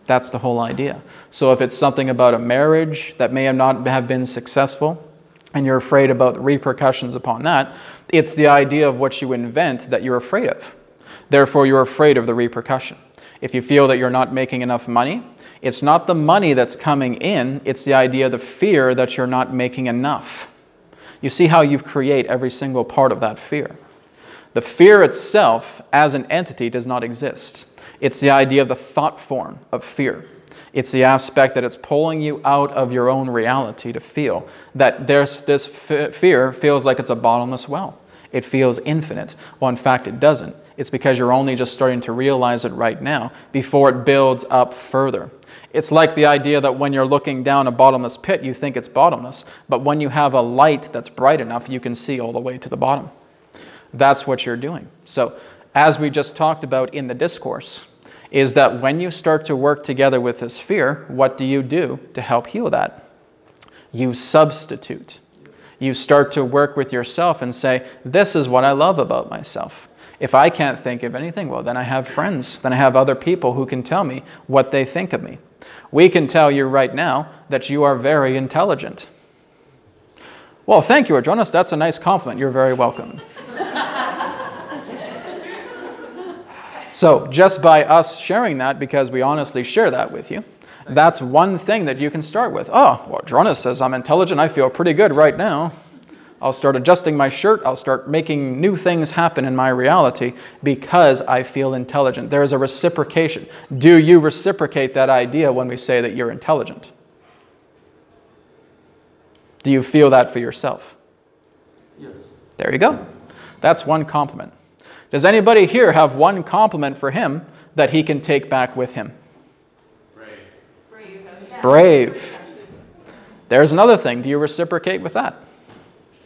That's the whole idea. So if it's something about a marriage that may not have been successful, and you're afraid about the repercussions upon that, it's the idea of what you invent that you're afraid of. Therefore, you're afraid of the repercussion. If you feel that you're not making enough money, it's not the money that's coming in, it's the idea, the fear that you're not making enough. You see how you create every single part of that fear. The fear itself, as an entity, does not exist. It's the idea of the thought form of fear. It's the aspect that it's pulling you out of your own reality to feel that this fear feels like it's a bottomless well. It feels infinite. Well, in fact, it doesn't. It's because you're only just starting to realize it right now before it builds up further. It's like the idea that when you're looking down a bottomless pit, you think it's bottomless, but when you have a light that's bright enough, you can see all the way to the bottom. That's what you're doing. So, as we just talked about in the discourse, is that when you start to work together with this fear, what do you do to help heal that? You substitute. You start to work with yourself and say, this is what I love about myself. If I can't think of anything, well, then I have friends. Then I have other people who can tell me what they think of me. We can tell you right now that you are very intelligent. Well, thank you, Adronis. That's a nice compliment. You're very welcome. So just by us sharing that, because we honestly share that with you, that's one thing that you can start with. Oh, well, Adronis says I'm intelligent. I feel pretty good right now. I'll start adjusting my shirt. I'll start making new things happen in my reality because I feel intelligent. There is a reciprocation. Do you reciprocate that idea when we say that you're intelligent? Do you feel that for yourself? Yes. There you go. That's one compliment. Does anybody here have one compliment for him that he can take back with him? Brave. Brave. There's another thing. Do you reciprocate with that?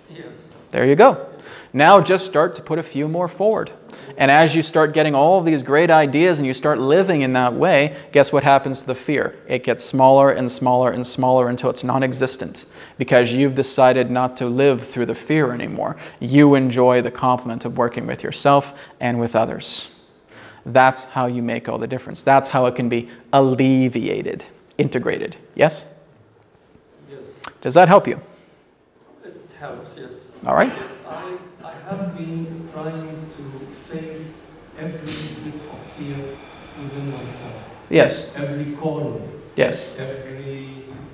Yes. There you go. Now just start to put a few more forward. And as you start getting all of these great ideas and you start living in that way, guess what happens to the fear? It gets smaller and smaller and smaller until it's non-existent, because you've decided not to live through the fear anymore. You enjoy the compliment of working with yourself and with others. That's how you make all the difference. That's how it can be alleviated, integrated. Yes? Yes. Does that help you? It helps, yes. All right. Yes, I have been trying to face every bit of fear within myself. Yes. Every corner. Yes. Every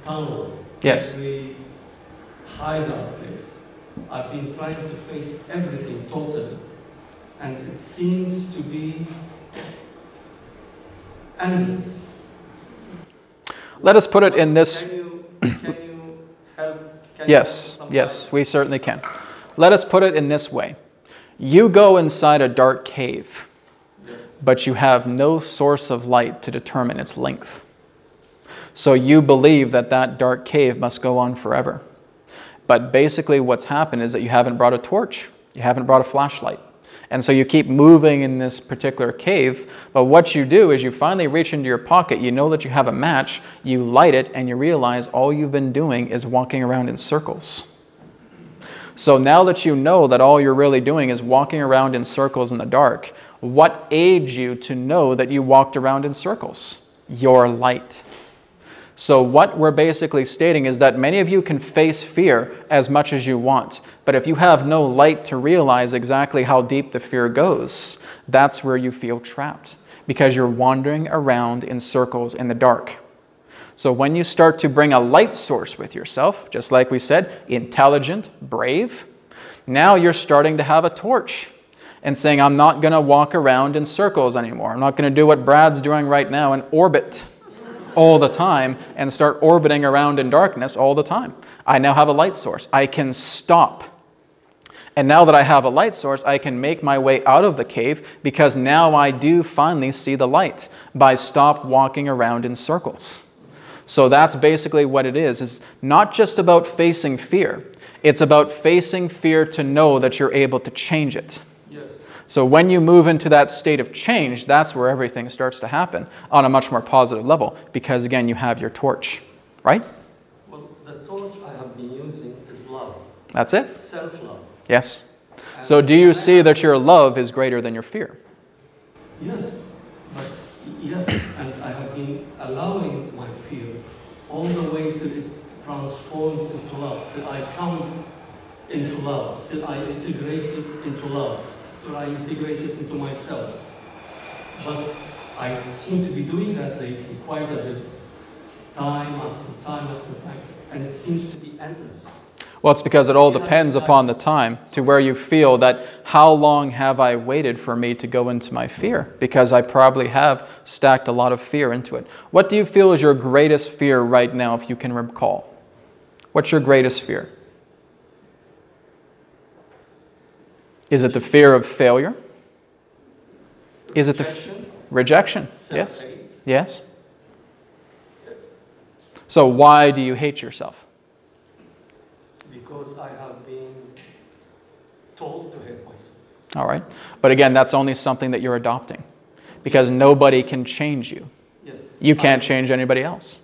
tunnel. Yes. Every hideout place. I've been trying to face everything totally. And it seems to be endless. Let us put it in this. Can you help? Yes, yes, we certainly can. Let us put it in this way. You go inside a dark cave, but you have no source of light to determine its length. So you believe that that dark cave must go on forever. But basically what's happened is that you haven't brought a torch. You haven't brought a flashlight. And so you keep moving in this particular cave, but what you do is you finally reach into your pocket, you know that you have a match, you light it, and you realize all you've been doing is walking around in circles. So now that you know that all you're really doing is walking around in circles in the dark, what aids you to know that you walked around in circles? Your light. So what we're basically stating is that many of you can face fear as much as you want, but if you have no light to realize exactly how deep the fear goes, that's where you feel trapped, because you're wandering around in circles in the dark. So when you start to bring a light source with yourself, just like we said, intelligent, brave, now you're starting to have a torch and saying, I'm not going to walk around in circles anymore. I'm not going to do what Brad's doing right now and orbit all the time and start orbiting around in darkness all the time. I now have a light source. I can stop. And now that I have a light source, I can make my way out of the cave, because now I do finally see the light by stop walking around in circles. So that's basically what it is. It's not just about facing fear. It's about facing fear to know that you're able to change it. Yes. So when you move into that state of change, that's where everything starts to happen on a much more positive level, because again, you have your torch, right? Well, the torch I have been using is love. That's it? Self-love. Yes. So do you see that your love is greater than your fear? Yes, but yes, and I have been allowing my fear all the way till it transforms into love, till I come into love, till I integrate it into love, till I integrate it into myself. But I seem to be doing that lately quite a bit, time after time after time, and it seems to be endless. Well, it's because it all depends upon the time, to where you feel that, how long have I waited for me to go into my fear? Because I probably have stacked a lot of fear into it. What do you feel is your greatest fear right now, if you can recall? What's your greatest fear? Is it the fear of failure? Is it the rejection? Yes. Yes. So why do you hate yourself? Because I have been told to hate myself. All right. But again, that's only something that you're adopting, because nobody can change you. Yes. You can't change anybody else.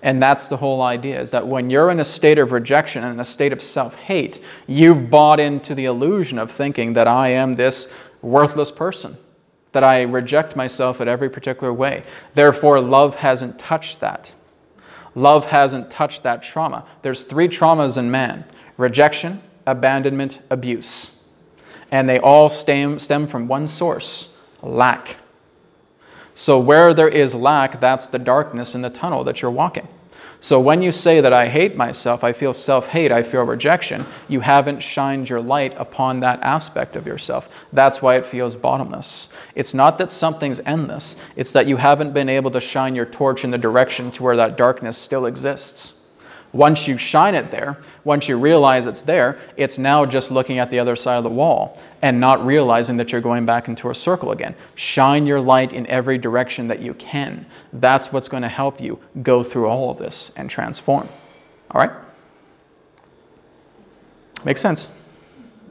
And that's the whole idea, is that when you're in a state of rejection and in a state of self-hate, you've bought into the illusion of thinking that I am this worthless person, that I reject myself in every particular way. Therefore, love hasn't touched that. Love hasn't touched that trauma. There's 3 traumas in man: rejection, abandonment, abuse. And they all stem from one source: lack. So where there is lack, that's the darkness in the tunnel that you're walking. So when you say that I hate myself, I feel self-hate, I feel rejection, you haven't shined your light upon that aspect of yourself. That's why it feels bottomless. It's not that something's endless. It's that you haven't been able to shine your torch in the direction to where that darkness still exists. Once you shine it there, once you realize it's there, it's now just looking at the other side of the wall and not realizing that you're going back into a circle again. Shine your light in every direction that you can. That's what's going to help you go through all of this and transform. All right? Makes sense?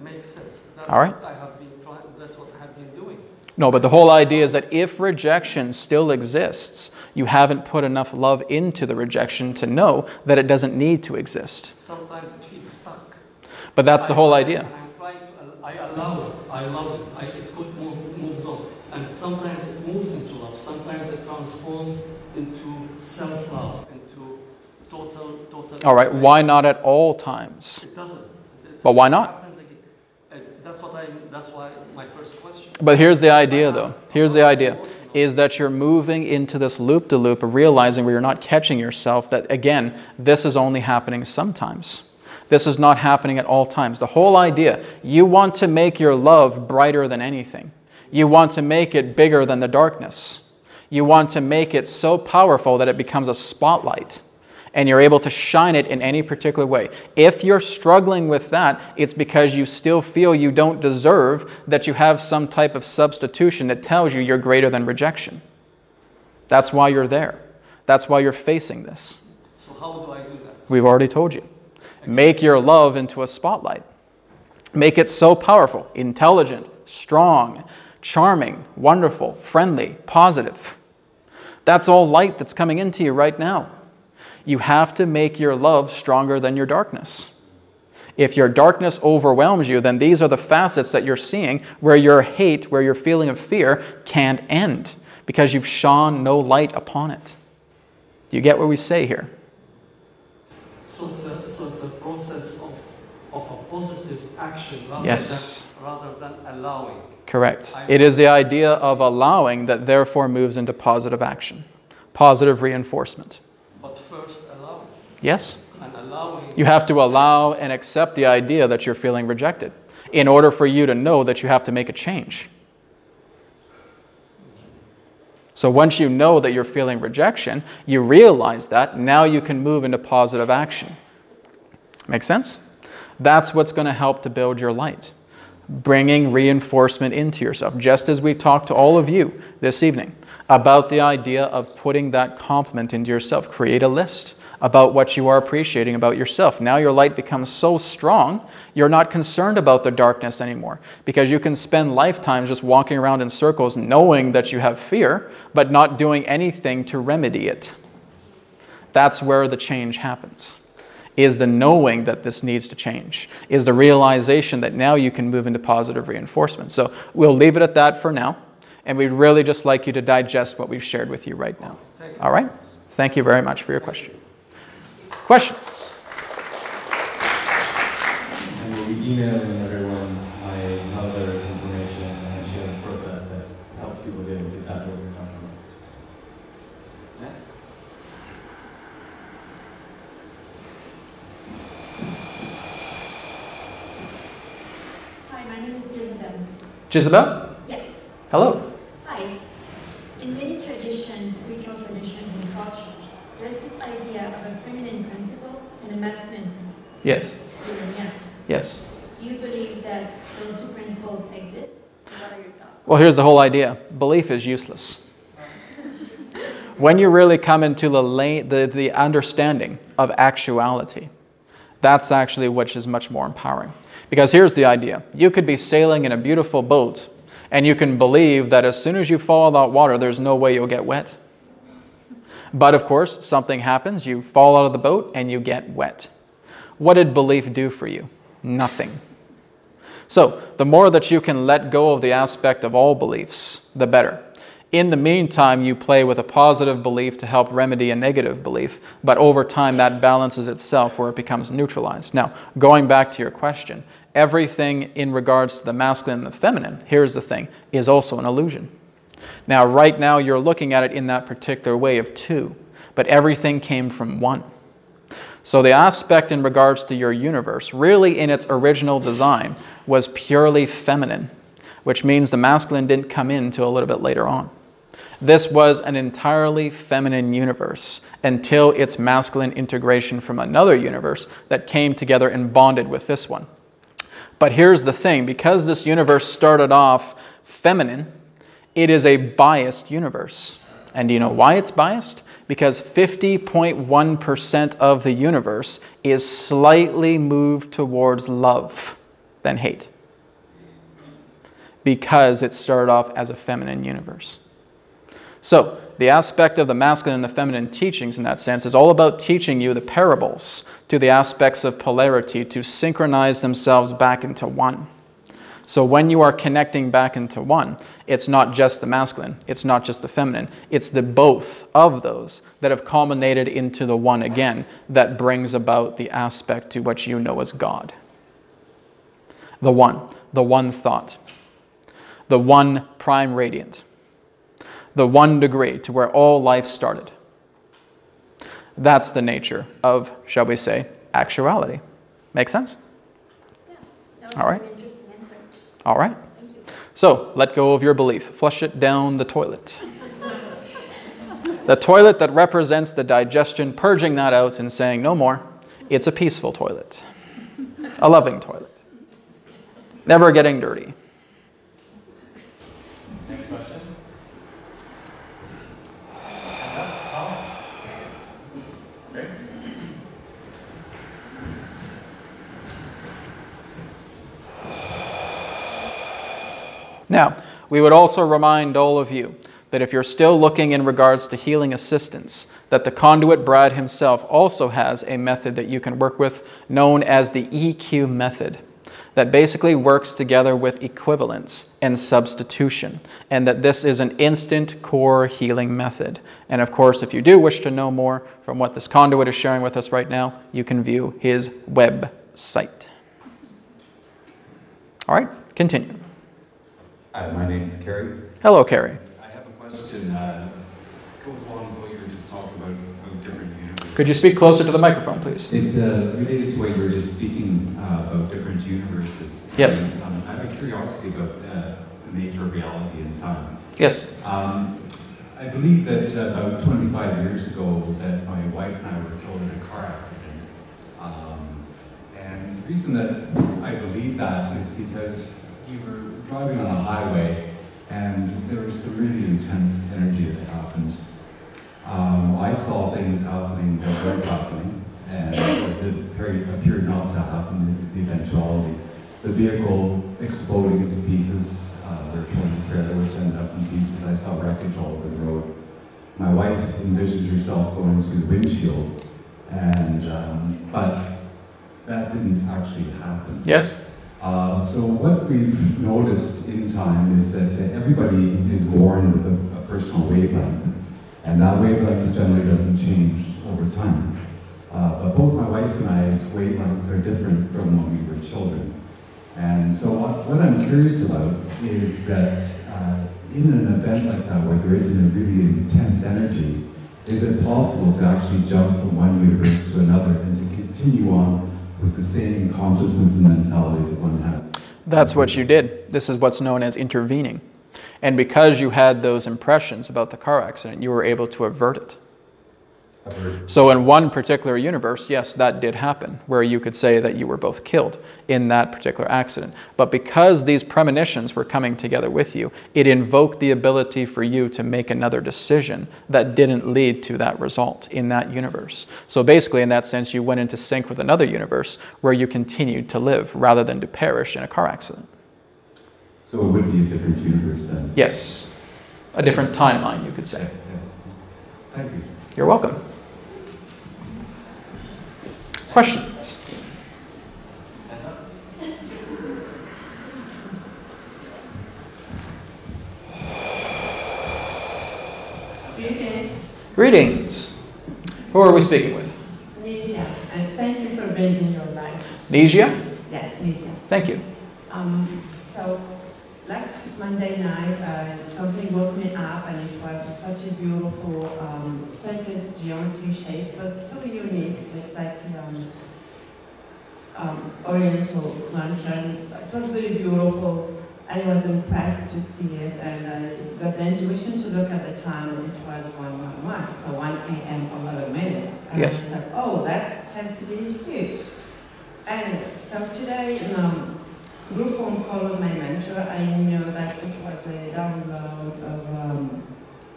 Makes sense. That's all right. what I have been trying that's what I have been doing. No, but the whole idea is that if rejection still exists, you haven't put enough love into the rejection to know that it doesn't need to exist. Sometimes it feels stuck. But that's the whole idea. I'm trying to, I allow it, I love it, it could moves on. And sometimes it moves into love, sometimes it transforms into self-love, into total. All right, why not at all times? It doesn't. But why not? That's why my first question. But here's the idea, though. Here's the idea, is that you're moving into this loop-de-loop of realizing where you're not catching yourself that, again, this is only happening sometimes. This is not happening at all times. The whole idea, you want to make your love brighter than anything. You want to make it bigger than the darkness. You want to make it so powerful that it becomes a spotlight, and you're able to shine it in any particular way. If you're struggling with that, it's because you still feel you don't deserve, that you have some type of substitution that tells you you're greater than rejection. That's why you're there. That's why you're facing this. So how do I do that? We've already told you. Make your love into a spotlight. Make it so powerful, intelligent, strong, charming, wonderful, friendly, positive. That's all light that's coming into you right now. You have to make your love stronger than your darkness. If your darkness overwhelms you, then these are the facets that you're seeing where your hate, where your feeling of fear can't end because you've shone no light upon it. Do you get what we say here? So it's a process of a positive action rather than allowing. Correct. It is the idea of allowing that therefore moves into positive action, positive reinforcement. But first allowing. Yes. And allowing. You have to allow and accept the idea that you're feeling rejected in order for you to know that you have to make a change. So once you know that you're feeling rejection, you realize that, now you can move into positive action. Make sense? That's what's going to help to build your light. Bringing reinforcement into yourself, just as we talked to all of you this evening about the idea of putting that compliment into yourself. Create a list about what you are appreciating about yourself. Now your light becomes so strong, you're not concerned about the darkness anymore, because you can spend lifetimes just walking around in circles knowing that you have fear, but not doing anything to remedy it. That's where the change happens. Is the knowing that this needs to change, is the realization that now you can move into positive reinforcement. So we'll leave it at that for now, and we'd really just like you to digest what we've shared with you right now. All right? Thank you very much for your question. Questions? And we'll be emailing everyone my mother's information and she has a process that helps people get exactly what you're talking about. Yes? Hi, my name is Isabel. Jezebel? Yeah. Hello. Hi. In many traditions, spiritual traditions and cultures, there's this idea of a feminine principle and a masculine principle. Yes. Yeah. Yes. Do you believe that those two principles exist? What are your thoughts? Well, here's the whole idea. Belief is useless. When you really come into the understanding of actuality, that's actually which is much more empowering. Because here's the idea. You could be sailing in a beautiful boat, and you can believe that as soon as you fall in that water, there's no way you'll get wet. But of course, something happens, you fall out of the boat, and you get wet. What did belief do for you? Nothing. So, the more that you can let go of the aspect of all beliefs, the better. In the meantime, you play with a positive belief to help remedy a negative belief, but over time that balances itself where it becomes neutralized. Now, going back to your question, everything in regards to the masculine and the feminine, here's the thing, is also an illusion. Now, right now you're looking at it in that particular way of two, but everything came from one. So the aspect in regards to your universe, really in its original design, was purely feminine, which means the masculine didn't come in until a little bit later on. This was an entirely feminine universe until its masculine integration from another universe that came together and bonded with this one. But here's the thing, because this universe started off feminine, it is a biased universe. And do you know why it's biased? Because 50.1% of the universe is slightly moved towards love than hate. because it started off as a feminine universe. So the aspect of the masculine and the feminine teachings in that sense is all about teaching you the parables to the aspects of polarity to synchronize themselves back into one. So when you are connecting back into one, it's not just the masculine, it's not just the feminine, it's the both of those that have culminated into the one again that brings about the aspect to what you know as God. The one thought, the one prime radiant, the 1 degree to where all life started. That's the nature of, shall we say, actuality. Make sense? Yeah, that was All right. a very interesting answer. All right. Thank you. So, let go of your belief. Flush it down the toilet. The toilet that represents the digestion, purging that out and saying, no more. It's a peaceful toilet. A loving toilet. Never getting dirty. Next question. Great. Now, we would also remind all of you that if you're still looking in regards to healing assistance, that the conduit Brad himself also has a method that you can work with known as the EQ method that basically works together with equivalence and substitution, and that this is an instant core healing method. And of course, if you do wish to know more from what this conduit is sharing with us right now, you can view his website. All right, continue. My name is Kerry. Hello, Carrie. I have a question. Goes along with what you were just talking about different universes. Could you speak closer to the microphone, please? It's related to what you were just speaking about different universes. Yes. And, I have a curiosity about the nature of reality and time. Yes. I believe that about 25 years ago that my wife and I were killed in a car accident. And the reason that I believe that is because we were driving on a highway and there was some really intense energy that happened. I saw things happening that weren't happening, and it appeared not to happen, the eventuality. The vehicle exploding into pieces, their towing trailer which ended up in pieces. I saw wreckage all over the road. My wife envisioned herself going through the windshield, and but that didn't actually happen. Yes. So what we've noticed in time is that everybody is born with a personal wavelength, and that wavelength generally doesn't change over time. But both my wife and I's wavelengths are different from when we were children. And so what I'm curious about is that in an event like that where there isn't a really intense energy, is it possible to actually jump from one universe to another and to continue on with the same consciousness and mentality that one had? That's what you did. This is what's known as intervening. And because you had those impressions about the car accident, you were able to avert it. So in one particular universe, yes, that did happen, where you could say that you were both killed in that particular accident. But because these premonitions were coming together with you, it invoked the ability for you to make another decision that didn't lead to that result in that universe. So basically, in that sense, you went into sync with another universe where you continued to live rather than to perish in a car accident. So it would be a different universe then? Yes. A different timeline, you could say. Yes. Thank you. You're welcome. Questions? Speaking. Greetings. Who are we speaking with? Nisha, and thank you for bringing your life. Nisia? Yes, Nisha. Thank you. So last Monday night, something woke me up, and it was such a beautiful sacred geometry shape. It was so unique, just like Oriental lantern. It was really beautiful. I was impressed to see it, and I got the intuition to look at the time, and it was 1:11, so 1 a.m. 11 minutes. And Yes. I said, oh, that has to be huge. Anyway, so today, in a group phone call with my mentor, I knew that it was a download of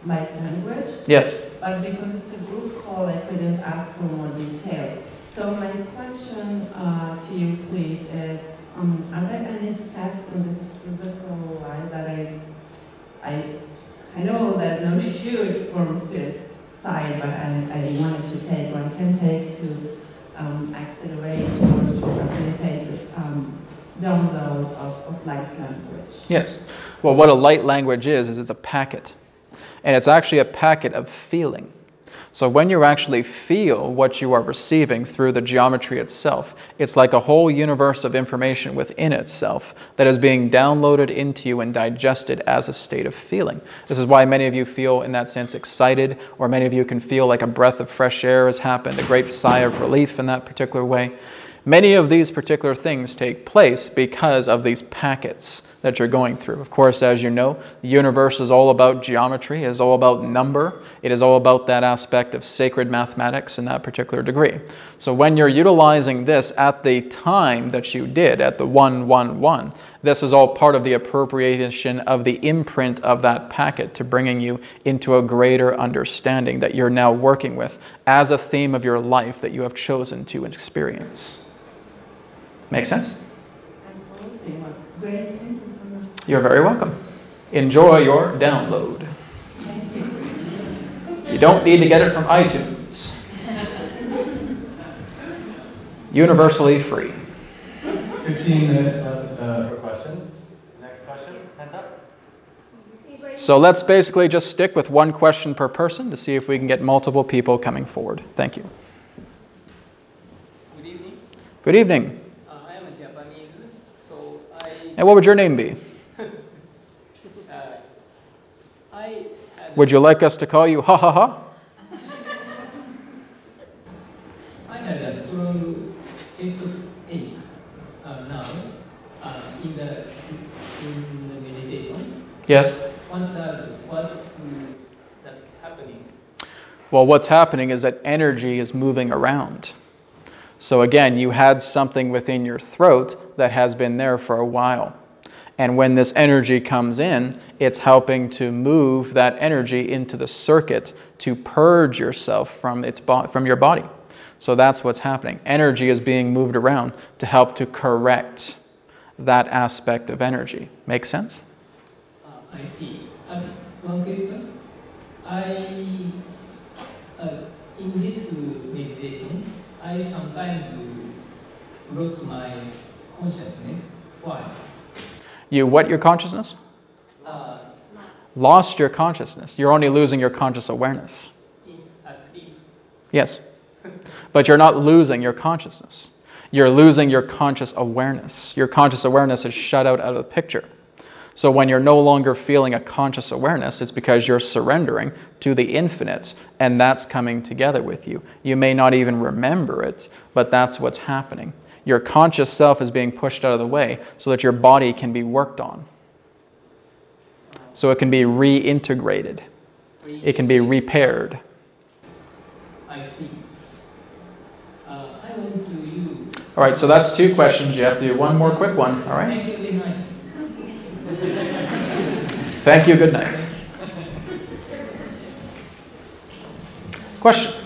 light language, Yes. but because it's a group call, I couldn't ask for more details. So my question to you, please, is, are there any steps in this physical life that I know there's no shoot from spirit side, but I wanted to take, or I can take to accelerate or to facilitate this download of light language. Yes. Well, what a light language is it's a packet. And it's actually a packet of feeling. So when you actually feel what you are receiving through the geometry itself, it's like a whole universe of information within itself that is being downloaded into you and digested as a state of feeling. This is why many of you feel, in that sense, excited, or many of you can feel like a breath of fresh air has happened, a great sigh of relief in that particular way. Many of these particular things take place because of these packets that you're going through. Of course, as you know, the universe is all about geometry, it is all about number, it is all about that aspect of sacred mathematics in that particular degree. So when you're utilizing this at the time that you did, at the 111, this is all part of the appropriation of the imprint of that packet to bringing you into a greater understanding that you're now working with as a theme of your life that you have chosen to experience. Make sense? Absolutely. Great. Thank you so much. You're very welcome. Enjoy your download. Thank you. You don't need to get it from iTunes. Universally free. 15 minutes left for questions. Next question, hands up. So let's basically just stick with one question per person to see if we can get multiple people coming forward. Thank you. Good evening. Good evening. I am a Japanese, so And what would your name be? Would you like us to call you Ha Ha Ha? I had a strong sense of ache now in the meditation. Yes. What's that happening? Well, what's happening is that energy is moving around. So again, you had something within your throat that has been there for a while. And when this energy comes in, it's helping to move that energy into the circuit to purge yourself from your body. So that's what's happening. Energy is being moved around to help to correct that aspect of energy. Make sense? I see. One question. In this meditation, I sometimes lose my consciousness. Why? You what your consciousness? Lost your consciousness. You're only losing your conscious awareness. Asleep. Yes. But you're not losing your consciousness. You're losing your conscious awareness. Your conscious awareness is shut out of the picture. So when you're no longer feeling a conscious awareness, it's because you're surrendering to the infinite, and that's coming together with you. You may not even remember it, but that's what's happening. Your conscious self is being pushed out of the way so that your body can be worked on. So it can be reintegrated. It can be repaired. I see. I want to you. All right, so that's 2 questions. You have to do one more quick one. All right? Thank you very much. Thank you. Good night. Questions?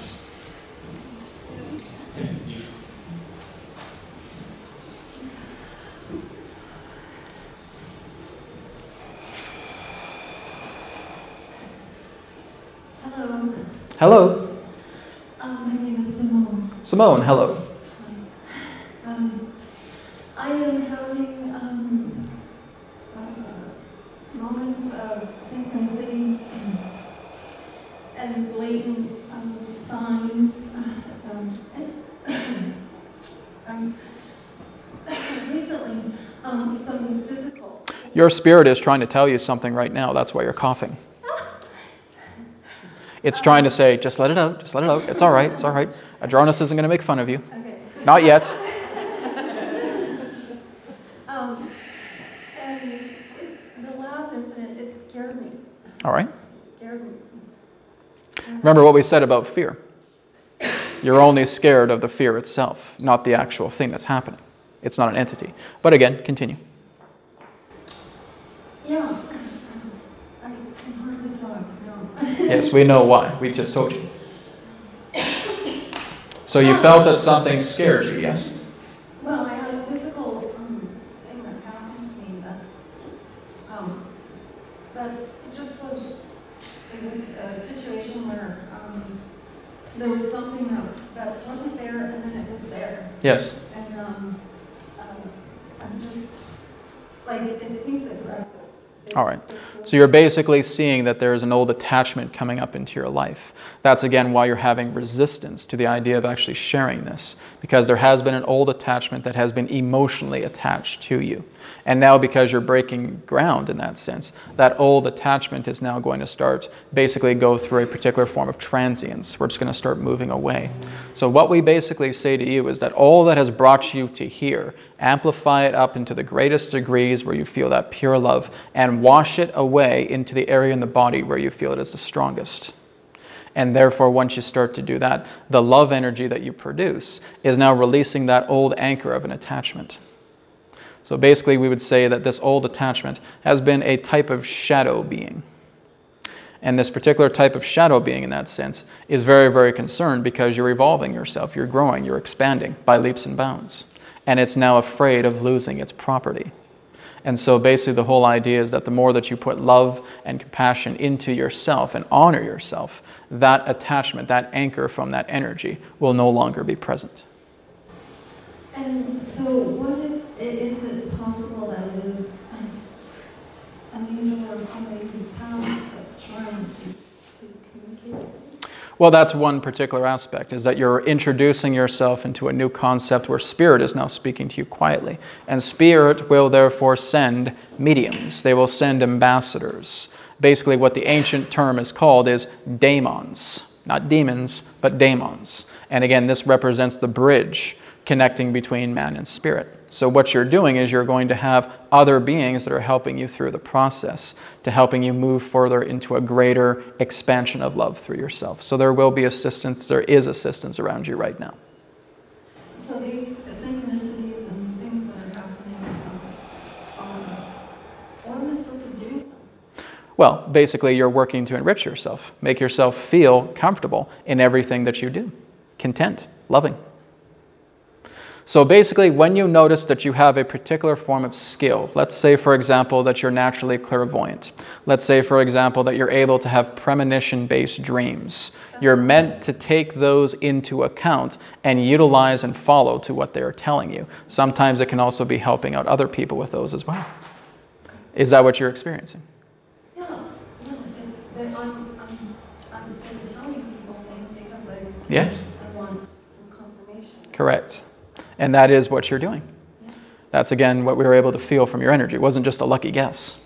Hello. Hello. My name is Simone. Simone, hello. I am having moments of synchronicity and blatant signs. Recently, something physical. Your spirit is trying to tell you something right now. That's why you're coughing. It's trying to say, just let it out, just let it out. It's all right, it's all right. Adronis isn't going to make fun of you. Okay. Not yet. And the last incident, it scared me. All right. It scared me. Remember what we said about fear. You're only scared of the fear itself, not the actual thing that's happening. It's not an entity. But again, continue. Yeah. I can hardly talk, no. Yes, we know why. We just told you. So you felt that something scared you, yes? Well, I had a physical thing that happened to me that there was something that wasn't there and then it was there. Yes. And I'm just, like, it seems aggressive. All right. So you're basically seeing that there's an old attachment coming up into your life. That's again why you're having resistance to the idea of actually sharing this, because there has been an old attachment that has been emotionally attached to you. And now because you're breaking ground in that sense, that old attachment is now going to start basically go through a particular form of transience. We're just going to start moving away. So what we basically say to you is that all that has brought you to here, amplify it up into the greatest degrees where you feel that pure love, and wash it away into the area in the body where you feel it is the strongest. And therefore, once you start to do that, the love energy that you produce is now releasing that old anchor of an attachment. So basically, we would say that this old attachment has been a type of shadow being. And this particular type of shadow being in that sense is very, very concerned because you're evolving yourself, you're growing, you're expanding by leaps and bounds. And it's now afraid of losing its property. And so basically the whole idea is that the more that you put love and compassion into yourself and honor yourself, that attachment, that anchor from that energy will no longer be present. And so what if is it possible that it is unusual or somebody who's past that's trying to communicate? Well, that's one particular aspect, is that you're introducing yourself into a new concept where spirit is now speaking to you quietly. And spirit will therefore send mediums. They will send ambassadors. Basically what the ancient term is called is daemons. Not demons, but daemons. And again, this represents the bridge connecting between man and spirit. So what you're doing is you're going to have other beings that are helping you through the process, to helping you move further into a greater expansion of love through yourself. So there will be assistance, there is assistance around you right now. So these synchronicities and things that are happening, what am I supposed to do? Well, basically you're working to enrich yourself, make yourself feel comfortable in everything that you do, content, loving. So basically, when you notice that you have a particular form of skill, let's say, for example, that you're naturally clairvoyant. Let's say, for example, that you're able to have premonition-based dreams. You're meant to take those into account and utilize and follow to what they're telling you. Sometimes it can also be helping out other people with those as well. Is that what you're experiencing? Yeah, I'm telling people things because Yes. I want some confirmation. Correct. And that is what you're doing. That's, again, what we were able to feel from your energy. It wasn't just a lucky guess.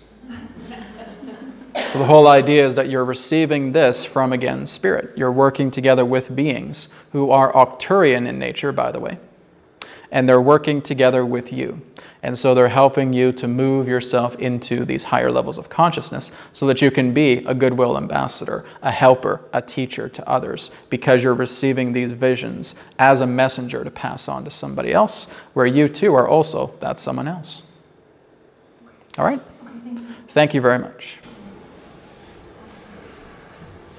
So the whole idea is that you're receiving this from, again, spirit. You're working together with beings who are Arcturian in nature, by the way. And they're working together with you. And so they're helping you to move yourself into these higher levels of consciousness so that you can be a goodwill ambassador, a helper, a teacher to others, because you're receiving these visions as a messenger to pass on to somebody else, where you too are also that someone else. All right? Thank you very much.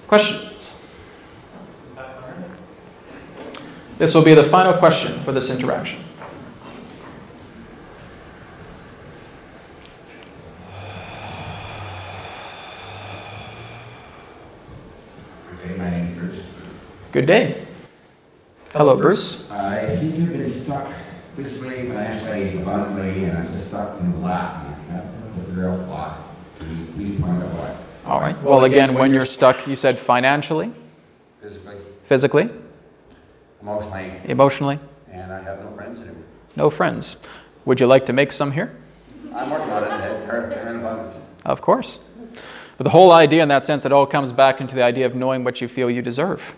Questions? This will be the final question for this interaction. My name is Bruce. Good day. Hello, Bruce. I seem to have been stuck physically, financially, abundantly, and I'm just stuck in the lap. I have to figure out why. Can you please point out why? All right. Well, again, when you're stuck, you said financially, physically, emotionally, and I have no friends anymore. No friends. Would you like to make some here? I'm working on it. They're in abundance. Of course. But the whole idea in that sense, it all comes back into the idea of knowing what you feel you deserve.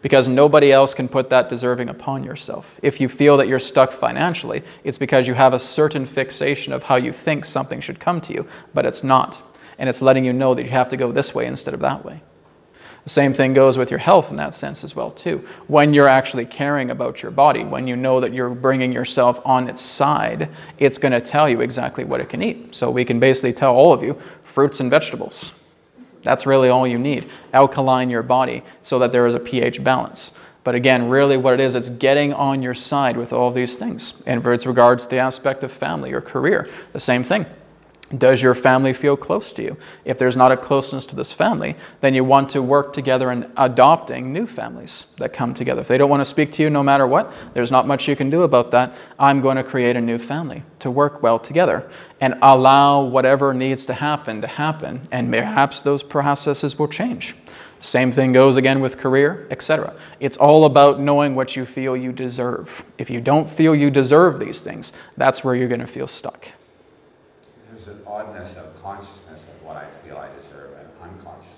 Because nobody else can put that deserving upon yourself. If you feel that you're stuck financially, it's because you have a certain fixation of how you think something should come to you, but it's not. And it's letting you know that you have to go this way instead of that way. The same thing goes with your health in that sense as well too. When you're actually caring about your body, when you know that you're bringing yourself on its side, it's going to tell you exactly what it can eat. So we can basically tell all of you, fruits and vegetables. That's really all you need. Alkaline your body so that there is a pH balance. But again, really what it is, it's getting on your side with all of these things. And for its regards to the aspect of family or career, the same thing. Does your family feel close to you? If there's not a closeness to this family, then you want to work together in adopting new families that come together. If they don't want to speak to you no matter what, there's not much you can do about that. I'm going to create a new family to work well together and allow whatever needs to happen, and perhaps those processes will change. Same thing goes again with career, etc. It's all about knowing what you feel you deserve. If you don't feel you deserve these things, that's where you're going to feel stuck. There's an oddness of consciousness of what I feel I deserve and unconscious.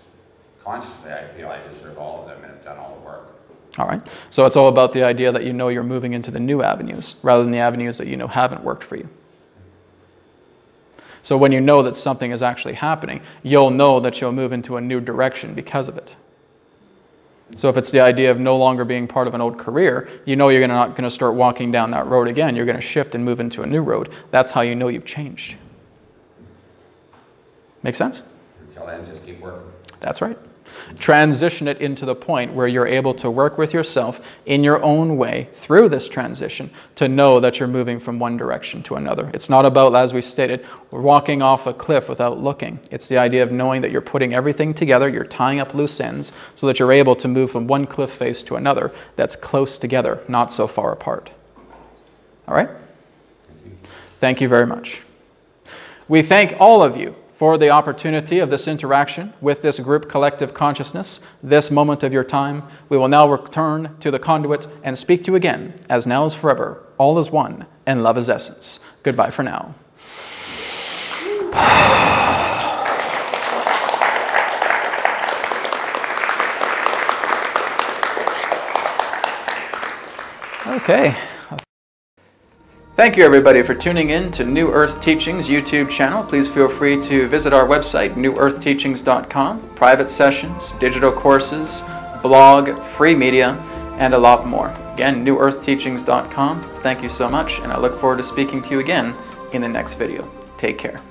Consciously, I feel I deserve all of them and have done all the work. All right. So it's all about the idea that you know you're moving into the new avenues rather than the avenues that you know haven't worked for you. So when you know that something is actually happening, you'll know that you'll move into a new direction because of it. So if it's the idea of no longer being part of an old career, you know you're not going to start walking down that road again. You're going to shift and move into a new road. That's how you know you've changed. Make sense? Until then, just keep working. That's right. Transition it into the point where you're able to work with yourself in your own way through this transition to know that you're moving from one direction to another. It's not about, as we stated, walking off a cliff without looking. It's the idea of knowing that you're putting everything together, you're tying up loose ends so that you're able to move from one cliff face to another that's close together, not so far apart. All right? Thank you very much. We thank all of you for the opportunity of this interaction with this group collective consciousness, this moment of your time. We will now return to the conduit and speak to you again, as now is forever, all is one, and love is essence. Goodbye for now. Okay. Thank you everybody for tuning in to New Earth Teachings YouTube channel. Please feel free to visit our website, newearthteachings.com. Private sessions, digital courses, blog, free media, and a lot more. Again, newearthteachings.com. Thank you so much, and I look forward to speaking to you again in the next video. Take care.